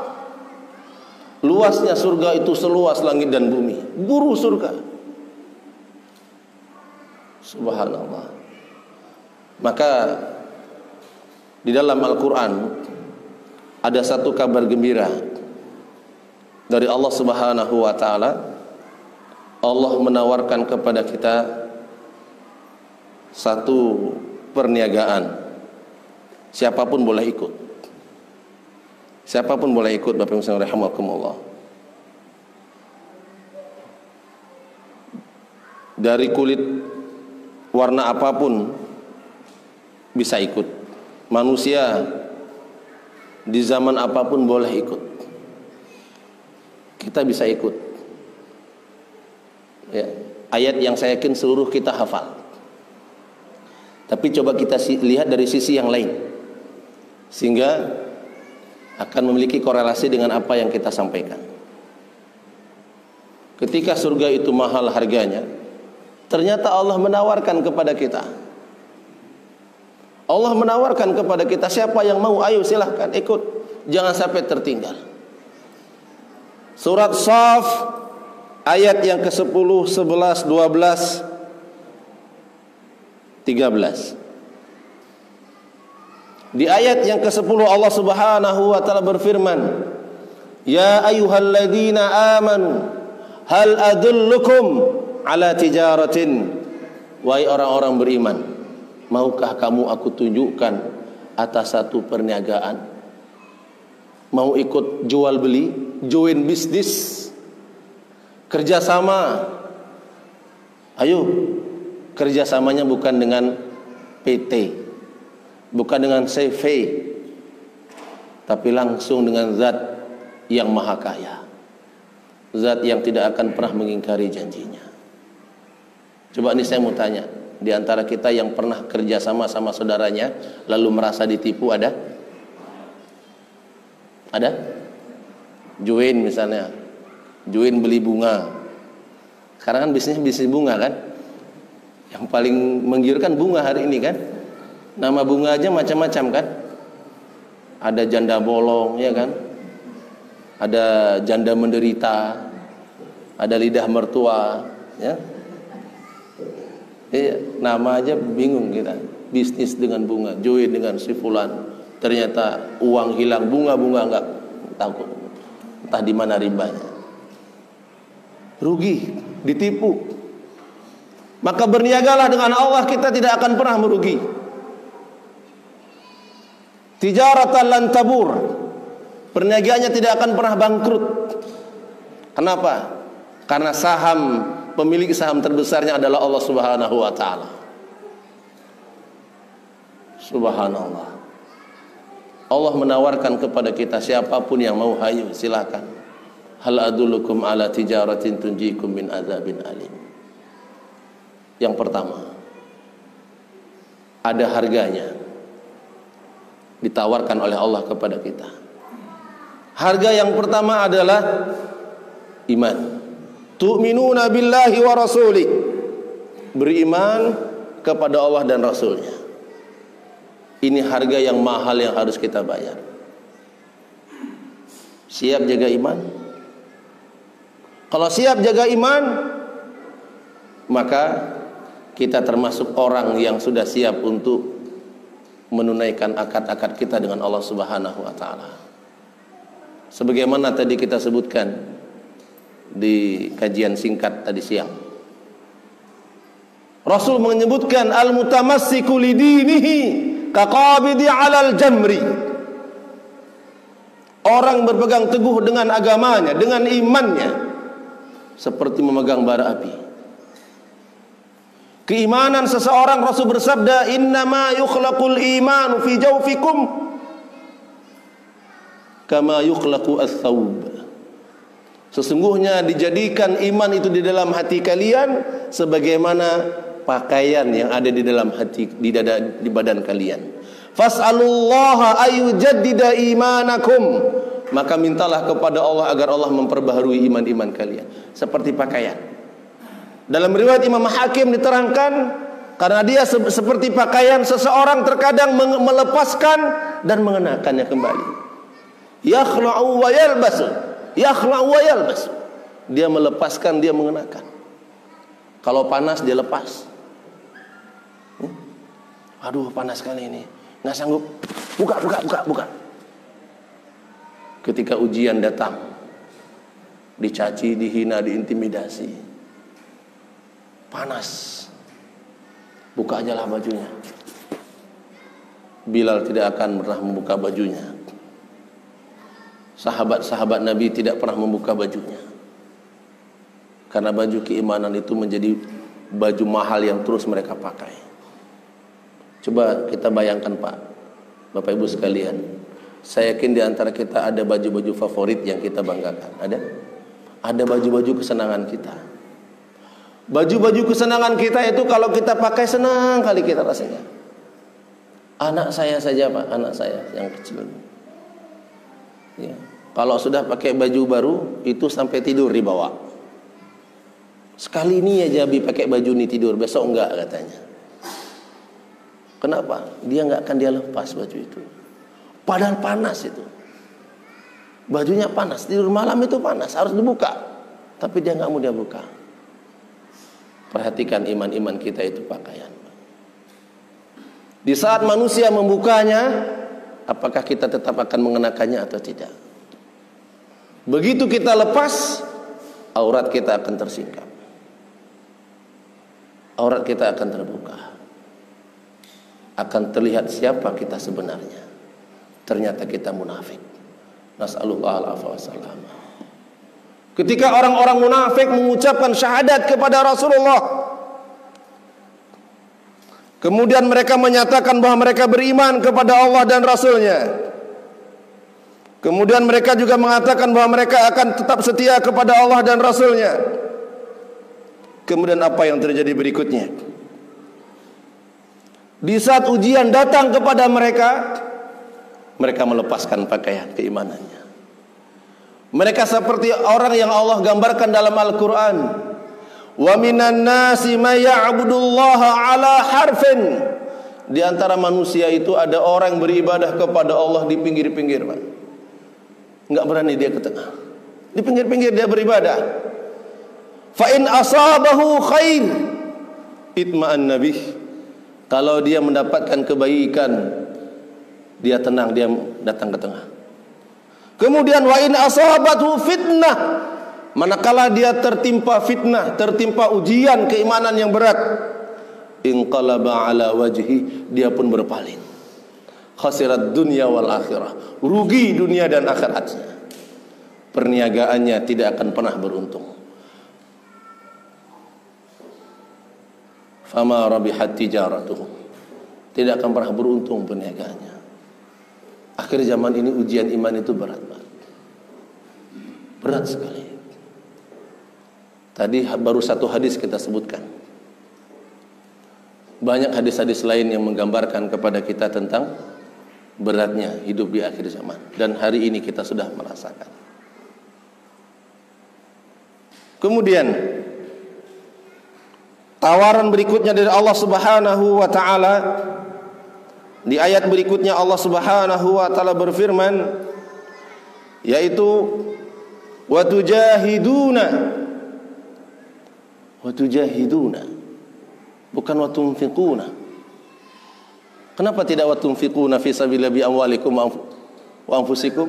Luasnya surga itu seluas langit dan bumi. Buru surga. Subhanallah. Maka di dalam Al-Quran ada satu kabar gembira dari Allah Subhanahu wa ta'ala. Allah menawarkan kepada kita satu perniagaan. Siapapun boleh ikut. Siapapun boleh ikut, Bapak Ibu sekalian rahimakumullah. Dari kulit warna apapun bisa ikut. Manusia di zaman apapun boleh ikut. kita bisa ikut. Ya, ayat yang saya yakin seluruh kita hafal. Tapi coba kita lihat dari sisi yang lain, sehingga akan memiliki korelasi dengan apa yang kita sampaikan. Ketika surga itu mahal harganya, ternyata Allah menawarkan kepada kita. Allah menawarkan kepada kita, siapa yang mau, ayo silahkan ikut, jangan sampai tertinggal. Surat Shaf ayat yang ke-10, 11, 12, 13. Di ayat yang ke-10 Allah Subhanahu wa taala berfirman, "Ya ayyuhalladzina amanu, hal adullukum ala tijaratin." Wahai orang-orang beriman, maukah kamu aku tunjukkan atas satu perniagaan? Mau ikut jual beli, join bisnis, kerjasama? Ayo. Kerjasamanya bukan dengan PT, bukan dengan CV, tapi langsung dengan zat yang maha kaya, zat yang tidak akan pernah mengingkari janjinya. Coba ini saya mau tanya, di antara kita yang pernah kerjasama sama saudaranya lalu merasa ditipu ada? Ada? Join misalnya, join beli bunga. Sekarang kan bisnis bunga kan? Yang paling menggiurkan bunga hari ini kan. Nama bunga aja macam-macam kan. Ada janda bolong ya kan. Ada janda menderita. Ada lidah mertua ya. Nama aja bingung kita. Bisnis dengan bunga, join dengan si fulan. Ternyata uang hilang, bunga-bunga enggak tahu. Entah di mana ribanya. Rugi, ditipu. Maka berniagalah dengan Allah, kita tidak akan pernah merugi. Tijaratan lan tabur, perniagaannya tidak akan pernah bangkrut. Kenapa? Karena pemilik saham terbesarnya adalah Allah Subhanahu wa taala. Subhanallah. Allah menawarkan kepada kita, siapapun yang mau, hayu silakan. Hal adullukum ala tijaratin tunjikum min adzabin alim. Yang pertama, ada harganya ditawarkan oleh Allah kepada kita. Harga yang pertama adalah iman. Tu'minuna billahi wa rasulih, beriman kepada Allah dan Rasulnya. Ini harga yang mahal yang harus kita bayar. Siap jaga iman? Kalau siap jaga iman, maka kita termasuk orang yang sudah siap untuk menunaikan akad-akad kita dengan Allah Subhanahu wa taala. Sebagaimana tadi kita sebutkan di kajian singkat tadi siang. Rasul menyebutkan al-mutamassiku lidinihi kaqabidi 'alal jamri. Orang berpegang teguh dengan agamanya, dengan imannya, seperti memegang bara api. Keimanan seseorang, Rasul bersabda, innama yukhlaqul imanu fi jawfikum kama yukhlaqu ats-tsawb. Sesungguhnya dijadikan iman itu di dalam hati kalian sebagaimana pakaian yang ada di dalam hati, di badan kalian. Fas'alullaha ayyujaddida imanakum. Maka mintalah kepada Allah agar Allah memperbaharui iman-iman kalian seperti pakaian. Dalam riwayat Imam Hakim diterangkan, karena dia seperti pakaian, seseorang terkadang melepaskan dan mengenakannya kembali. Yakhla'u wa yalbasu, yakhla'u wa yalbasu. Dia melepaskan, dia mengenakan. Kalau panas dia lepas. Aduh panas kali ini, nggak sanggup. Buka. Ketika ujian datang, dicaci, dihina, diintimidasi, panas, buka aja lah bajunya. Bilal tidak akan pernah membuka bajunya. Sahabat-sahabat Nabi tidak pernah membuka bajunya, karena baju keimanan itu menjadi baju mahal yang terus mereka pakai. Coba kita bayangkan Pak, Bapak Ibu sekalian, saya yakin di antara kita ada baju-baju favorit yang kita banggakan. Ada? ada baju-baju kesenangan kita. Baju-baju kesenangan kita itu kalau kita pakai senang kali kita rasanya. Anak saya saja Pak, anak saya yang kecil. Ya. Kalau sudah pakai baju baru itu sampai tidur dibawa. Sekali ini aja Abi pakai baju ini tidur, besok enggak katanya. Kenapa? Dia enggak akan dia lepas baju itu. Padahal panas itu. Bajunya panas, tidur malam itu panas, harus dibuka. Tapi dia enggak mau dia buka. Perhatikan iman-iman kita itu pakaian. Di saat manusia membukanya, apakah kita tetap akan mengenakannya atau tidak? Begitu kita lepas, aurat kita akan tersingkap. Aurat kita akan terbuka. Akan terlihat siapa kita sebenarnya. Ternyata kita munafik. Nas'alullah al-afwa wassalam. Ketika orang-orang munafik mengucapkan syahadat kepada Rasulullah, kemudian mereka menyatakan bahwa mereka beriman kepada Allah dan Rasulnya. Kemudian mereka juga mengatakan bahwa mereka akan tetap setia kepada Allah dan Rasulnya. Kemudian apa yang terjadi berikutnya? Di saat ujian datang kepada mereka, mereka melepaskan pakaian keimanannya. Mereka seperti orang yang Allah gambarkan dalam Al-Quran. Wa minan nasi may ya'budullaha ala harfin. Di antara manusia itu ada orang yang beribadah kepada Allah di pinggir-pinggir, Pak. Enggak berani dia ke tengah. Di pinggir-pinggir dia beribadah. Fa in asabahu khair itma'an nabih. Kalau dia mendapatkan kebaikan, dia tenang, dia datang ke tengah. Kemudian wa in asabathu fitnah, manakala dia tertimpa fitnah, tertimpa ujian keimanan yang berat, inqalaba ala wajhi, dia pun berpaling. Khasirat dunya wal akhirah, rugi dunia dan akhiratnya. Perniagaannya tidak akan pernah beruntung. Fama rabihat tijaratuhum, tidak akan pernah beruntung perniagaannya. Akhir zaman ini ujian iman itu berat, berat sekali. Tadi baru satu hadis kita sebutkan. Banyak hadis-hadis lain yang menggambarkan kepada kita tentang beratnya hidup di akhir zaman. Dan hari ini kita sudah merasakan. Kemudian tawaran berikutnya dari Allah Subhanahu wa taala. Di ayat berikutnya Allah Subhanahu wa taala berfirman, yaitu watujahiduna, bukan watunfiquna. Kenapa tidak watunfiquna fi sabilillah bi amwalikum wa anfusikum?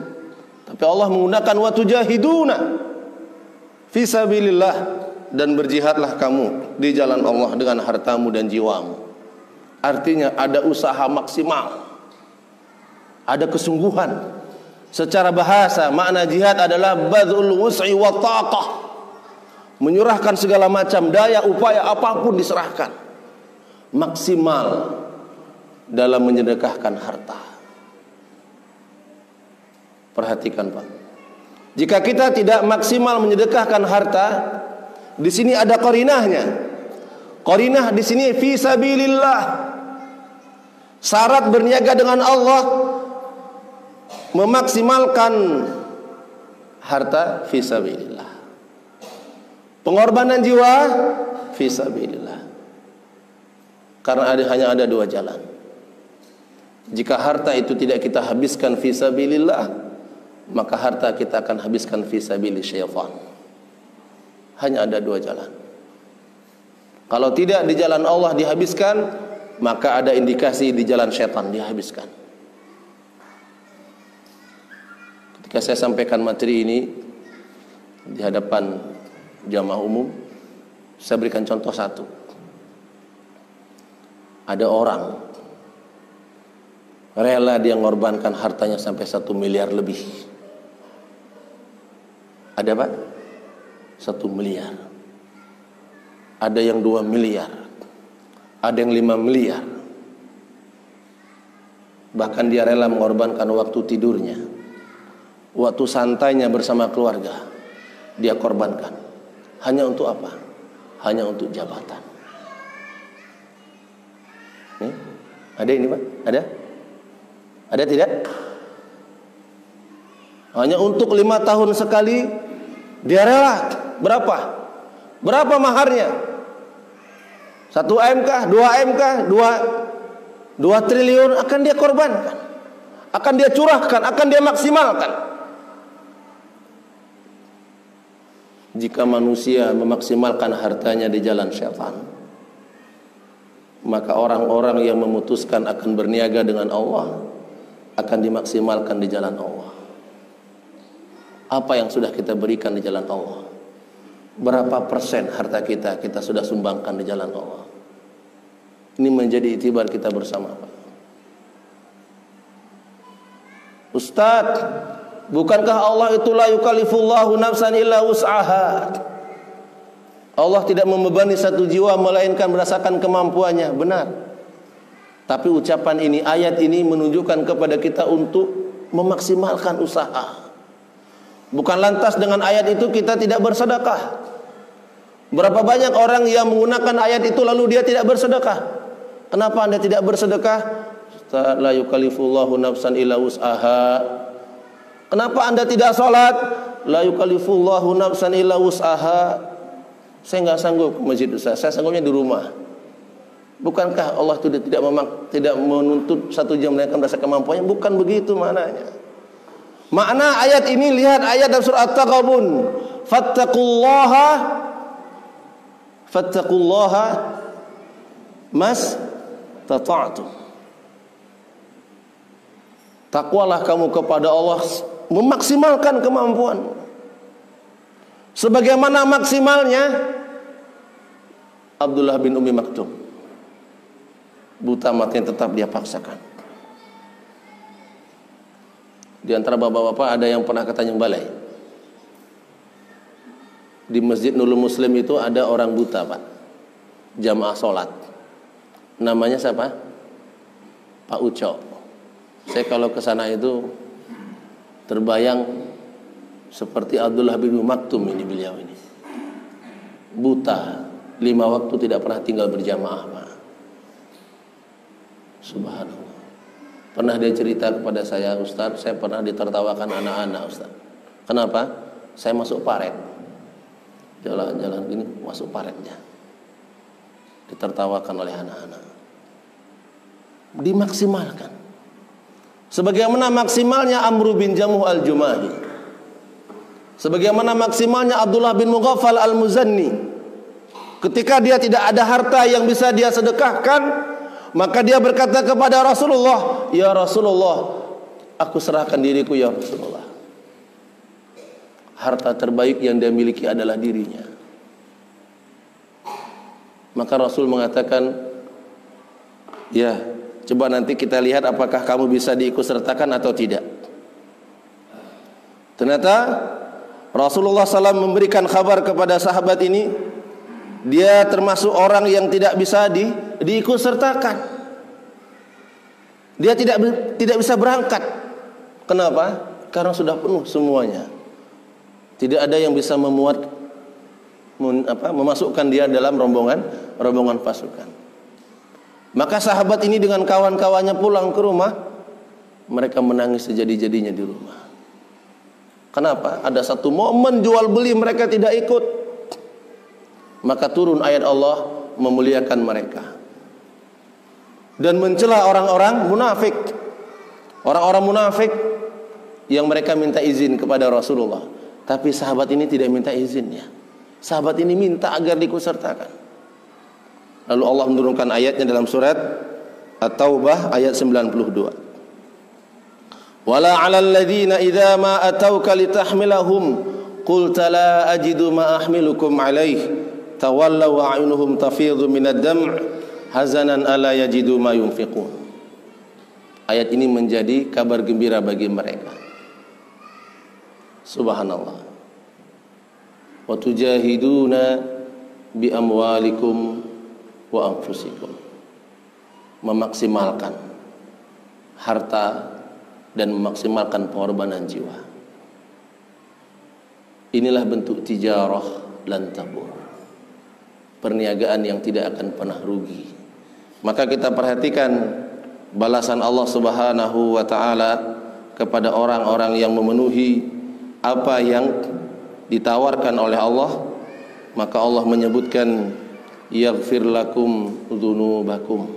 Tapi Allah menggunakan watujahiduna fi sabilillah, dan berjihadlah kamu di jalan Allah dengan hartamu dan jiwamu. Artinya ada usaha maksimal, ada kesungguhan. Secara bahasa makna jihad adalah badhul wus'i wa taqah, menyerahkan segala macam daya upaya apapun diserahkan, maksimal dalam menyedekahkan harta. Perhatikan Pak, jika kita tidak maksimal menyedekahkan harta, di sini ada qarinahnya. Qarinah di sini fi sabilillah. Syarat berniaga dengan Allah memaksimalkan harta fi sabilillah. Pengorbanan jiwa fi sabilillah. Karena hanya ada dua jalan. Jika harta itu tidak kita habiskan fi sabilillah, maka harta kita akan habiskan fi sabili syaitan. Hanya ada dua jalan. Kalau tidak di jalan Allah dihabiskan, maka ada indikasi di jalan syaitan dihabiskan. Ketika saya sampaikan materi ini di hadapan jamaah umum, saya berikan contoh satu. Ada orang rela dia mengorbankan hartanya sampai 1 miliar lebih. Ada Pak? 1 miliar. Ada yang 2 miliar, ada yang 5 miliar. Bahkan dia rela mengorbankan waktu tidurnya, waktu santainya bersama keluarga, dia korbankan. Hanya untuk apa? Hanya untuk jabatan. Ada ini Pak? Ada? Ada tidak? Hanya untuk 5 tahun sekali dia rela. Berapa? Berapa maharnya? 1 M kah? 2 M kah? 2 triliun akan dia korbankan. Akan dia curahkan, akan dia maksimalkan. Jika manusia memaksimalkan hartanya di jalan syaitan, maka orang-orang yang memutuskan akan berniaga dengan Allah akan dimaksimalkan di jalan Allah. Apa yang sudah kita berikan di jalan Allah? Berapa persen harta kita sudah sumbangkan di jalan Allah? Ini menjadi itibar kita bersama, Pak. Ustaz, bukankah Allah itu la yukallifullahu nafsan illa wus'aha? Allah tidak membebani satu jiwa melainkan berdasarkan kemampuannya. Benar. Tapi ucapan ini, ayat ini menunjukkan kepada kita untuk memaksimalkan usaha. Bukan lantas dengan ayat itu kita tidak bersedekah. Berapa banyak orang yang menggunakan ayat itu lalu dia tidak bersedekah? Kenapa Anda tidak bersedekah? La yukallifullahu nafsan illa wus'aha. Kenapa Anda tidak salat? La yukallifullahu nafsan illa wus'aha. Saya nggak sanggup ke masjid Ustaz, saya sanggupnya di rumah. Bukankah Allah itu tidak menuntut 1 jam melainkan rasa kemampuannya? Bukan begitu maknanya. Makna ayat ini, lihat ayat dalam surah At-Taghabun. Fattaqullaha mastata'tum. Takwalah kamu kepada Allah memaksimalkan kemampuan. Sebagaimana maksimalnya Abdullah bin Ummi Maktum. Buta matanya tetap dia paksakan. Di antara bapak-bapak ada yang pernah ke Tanjung Balai. Di Masjid Nurul Muslim itu ada orang buta, Pak. Jamaah sholat. Namanya siapa? Pak Uco. Saya kalau ke sana itu terbayang seperti Abdullah bin Ummi Maktum ini, beliau ini. Buta, 5 waktu tidak pernah tinggal berjamaah, Pak. Subhanallah. Pernah dia cerita kepada saya, Ustaz, saya pernah ditertawakan anak-anak, Ustaz. Kenapa? Saya masuk paret. Jalan-jalan gini, masuk paretnya. Ditertawakan oleh anak-anak. Dimaksimalkan. Sebagaimana maksimalnya Amru bin Jamuh al-Jumahi. Sebagaimana maksimalnya Abdullah bin Mughaffal al-Muzanni. Ketika dia tidak ada harta yang bisa dia sedekahkan, maka dia berkata kepada Rasulullah, "Ya Rasulullah, aku serahkan diriku ya Rasulullah." Harta terbaik yang dia miliki adalah dirinya. Maka Rasul mengatakan, "Ya, coba nanti kita lihat apakah kamu bisa diikutsertakan atau tidak." Ternyata Rasulullah SAW memberikan kabar kepada sahabat ini, dia termasuk orang yang tidak bisa diikutsertakan. Dia tidak bisa berangkat. Kenapa? Karena sudah penuh semuanya. Tidak ada yang bisa memasukkan dia dalam rombongan pasukan. Maka sahabat ini dengan kawan-kawannya pulang ke rumah, mereka menangis sejadi-jadinya di rumah. Kenapa? Ada satu momen jual beli mereka tidak ikut. Maka turun ayat Allah memuliakan mereka dan mencela orang-orang munafik. Orang-orang munafik yang mereka minta izin kepada Rasulullah, tapi sahabat ini tidak minta izinnya. Sahabat ini minta agar diikutsertakan. Lalu Allah menurunkan ayatnya dalam surat At-Taubah ayat 92. Wala 'alal ladzina idza ma atauka litahmilahum qulta la ajidu ma ahmilukum 'alaihi tawallaw wa 'ayunuhum tafidhu minad dam' hazanan ala yajidu ma yunfiqun. Ayat ini menjadi kabar gembira bagi mereka. Subhanallah. Wa tujahiduna bi amwalikum wa anfusikum. Memaksimalkan harta dan memaksimalkan pengorbanan jiwa. Inilah bentuk tijarah lan tabur, perniagaan yang tidak akan pernah rugi. Maka kita perhatikan balasan Allah Subhanahu wa taala kepada orang-orang yang memenuhi apa yang ditawarkan oleh Allah. Maka Allah menyebutkan yaghfir lakum dzunubakum,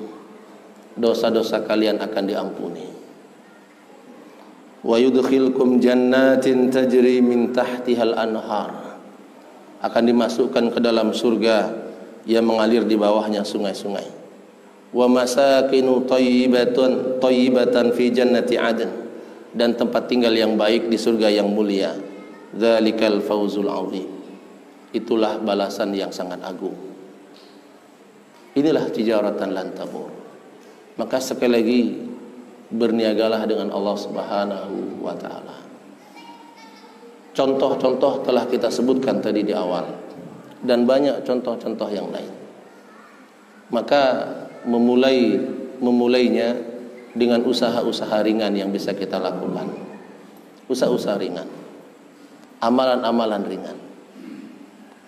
dosa-dosa kalian akan diampuni. Wa yudkhilkum jannatin tajri min tahtihal anhar, akan dimasukkan ke dalam surga yang mengalir di bawahnya sungai-sungai. Wa masakinu thayyibatan fi jannati adn, dan tempat tinggal yang baik di surga yang mulia. Dzalikal fawzul azim, itulah balasan yang sangat agung. Inilah tijaratan lan tabur. Maka sekali lagi, berniagalah dengan Allah Subhanahu wa taala. Contoh-contoh telah kita sebutkan tadi di awal, dan banyak contoh-contoh yang lain. Maka memulainya dengan usaha-usaha ringan yang bisa kita lakukan. Usaha-usaha ringan, amalan-amalan ringan.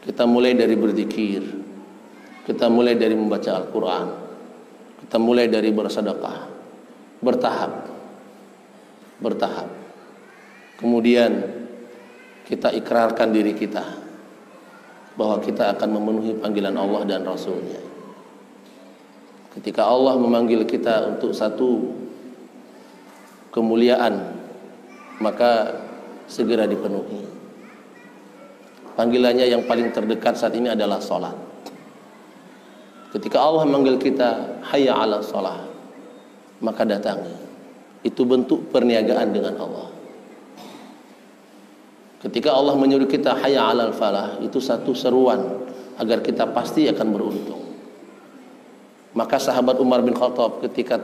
Kita mulai dari berzikir, kita mulai dari membaca Al-Quran, kita mulai dari bersedekah, bertahap. Kemudian kita ikrarkan diri kita bahwa kita akan memenuhi panggilan Allah dan Rasulnya. Ketika Allah memanggil kita untuk satu kemuliaan, maka segera dipenuhi. Panggilannya yang paling terdekat saat ini adalah sholat. Ketika Allah memanggil kita hayya 'ala shalah, maka datangi. Itu bentuk perniagaan dengan Allah. Ketika Allah menyuruh kita hayya 'alal falah, itu satu seruan agar kita pasti akan beruntung. Maka sahabat Umar bin Khattab ketika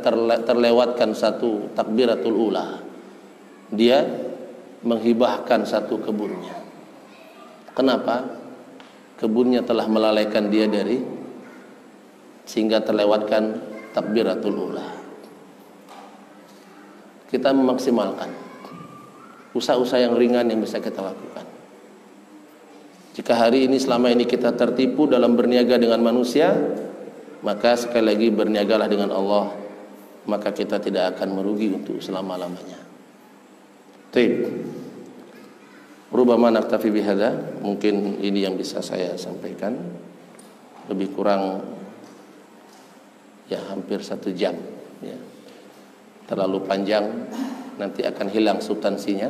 terlewatkan satu takbiratul ula, dia menghibahkan satu kebunnya. Kenapa? Kebunnya telah melalaikan dia sehingga terlewatkan takbiratul ula. Kita memaksimalkan usaha-usaha yang ringan yang bisa kita lakukan. Jika hari ini selama ini kita tertipu dalam berniaga dengan manusia, maka sekali lagi berniagalah dengan Allah, maka kita tidak akan merugi untuk selama-lamanya. Baik. Rubama naktafi bihadza, mungkin ini yang bisa saya sampaikan. Lebih kurang ya hampir 1 jam ya. Terlalu panjang nanti akan hilang substansinya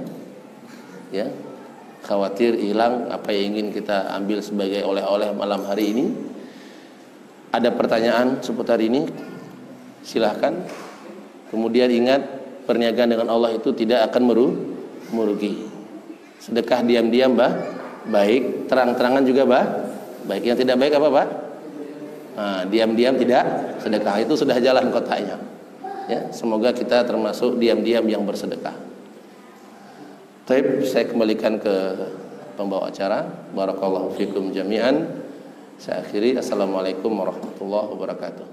ya. Khawatir hilang apa yang ingin kita ambil sebagai oleh-oleh malam hari ini. Ada pertanyaan seputar ini? Silahkan. Kemudian ingat, perniagaan dengan Allah itu tidak akan merugi. Sedekah diam-diam baik, terang-terangan juga baik. Yang tidak baik apa Pak? Nah, diam-diam tidak sedekah, itu sudah jalan kotaknya. Ya, semoga kita termasuk diam-diam yang bersedekah. Baik, saya kembalikan ke pembawa acara. Barakallahu fikum jami'an. Saya akhiri. Assalamualaikum warahmatullahi wabarakatuh.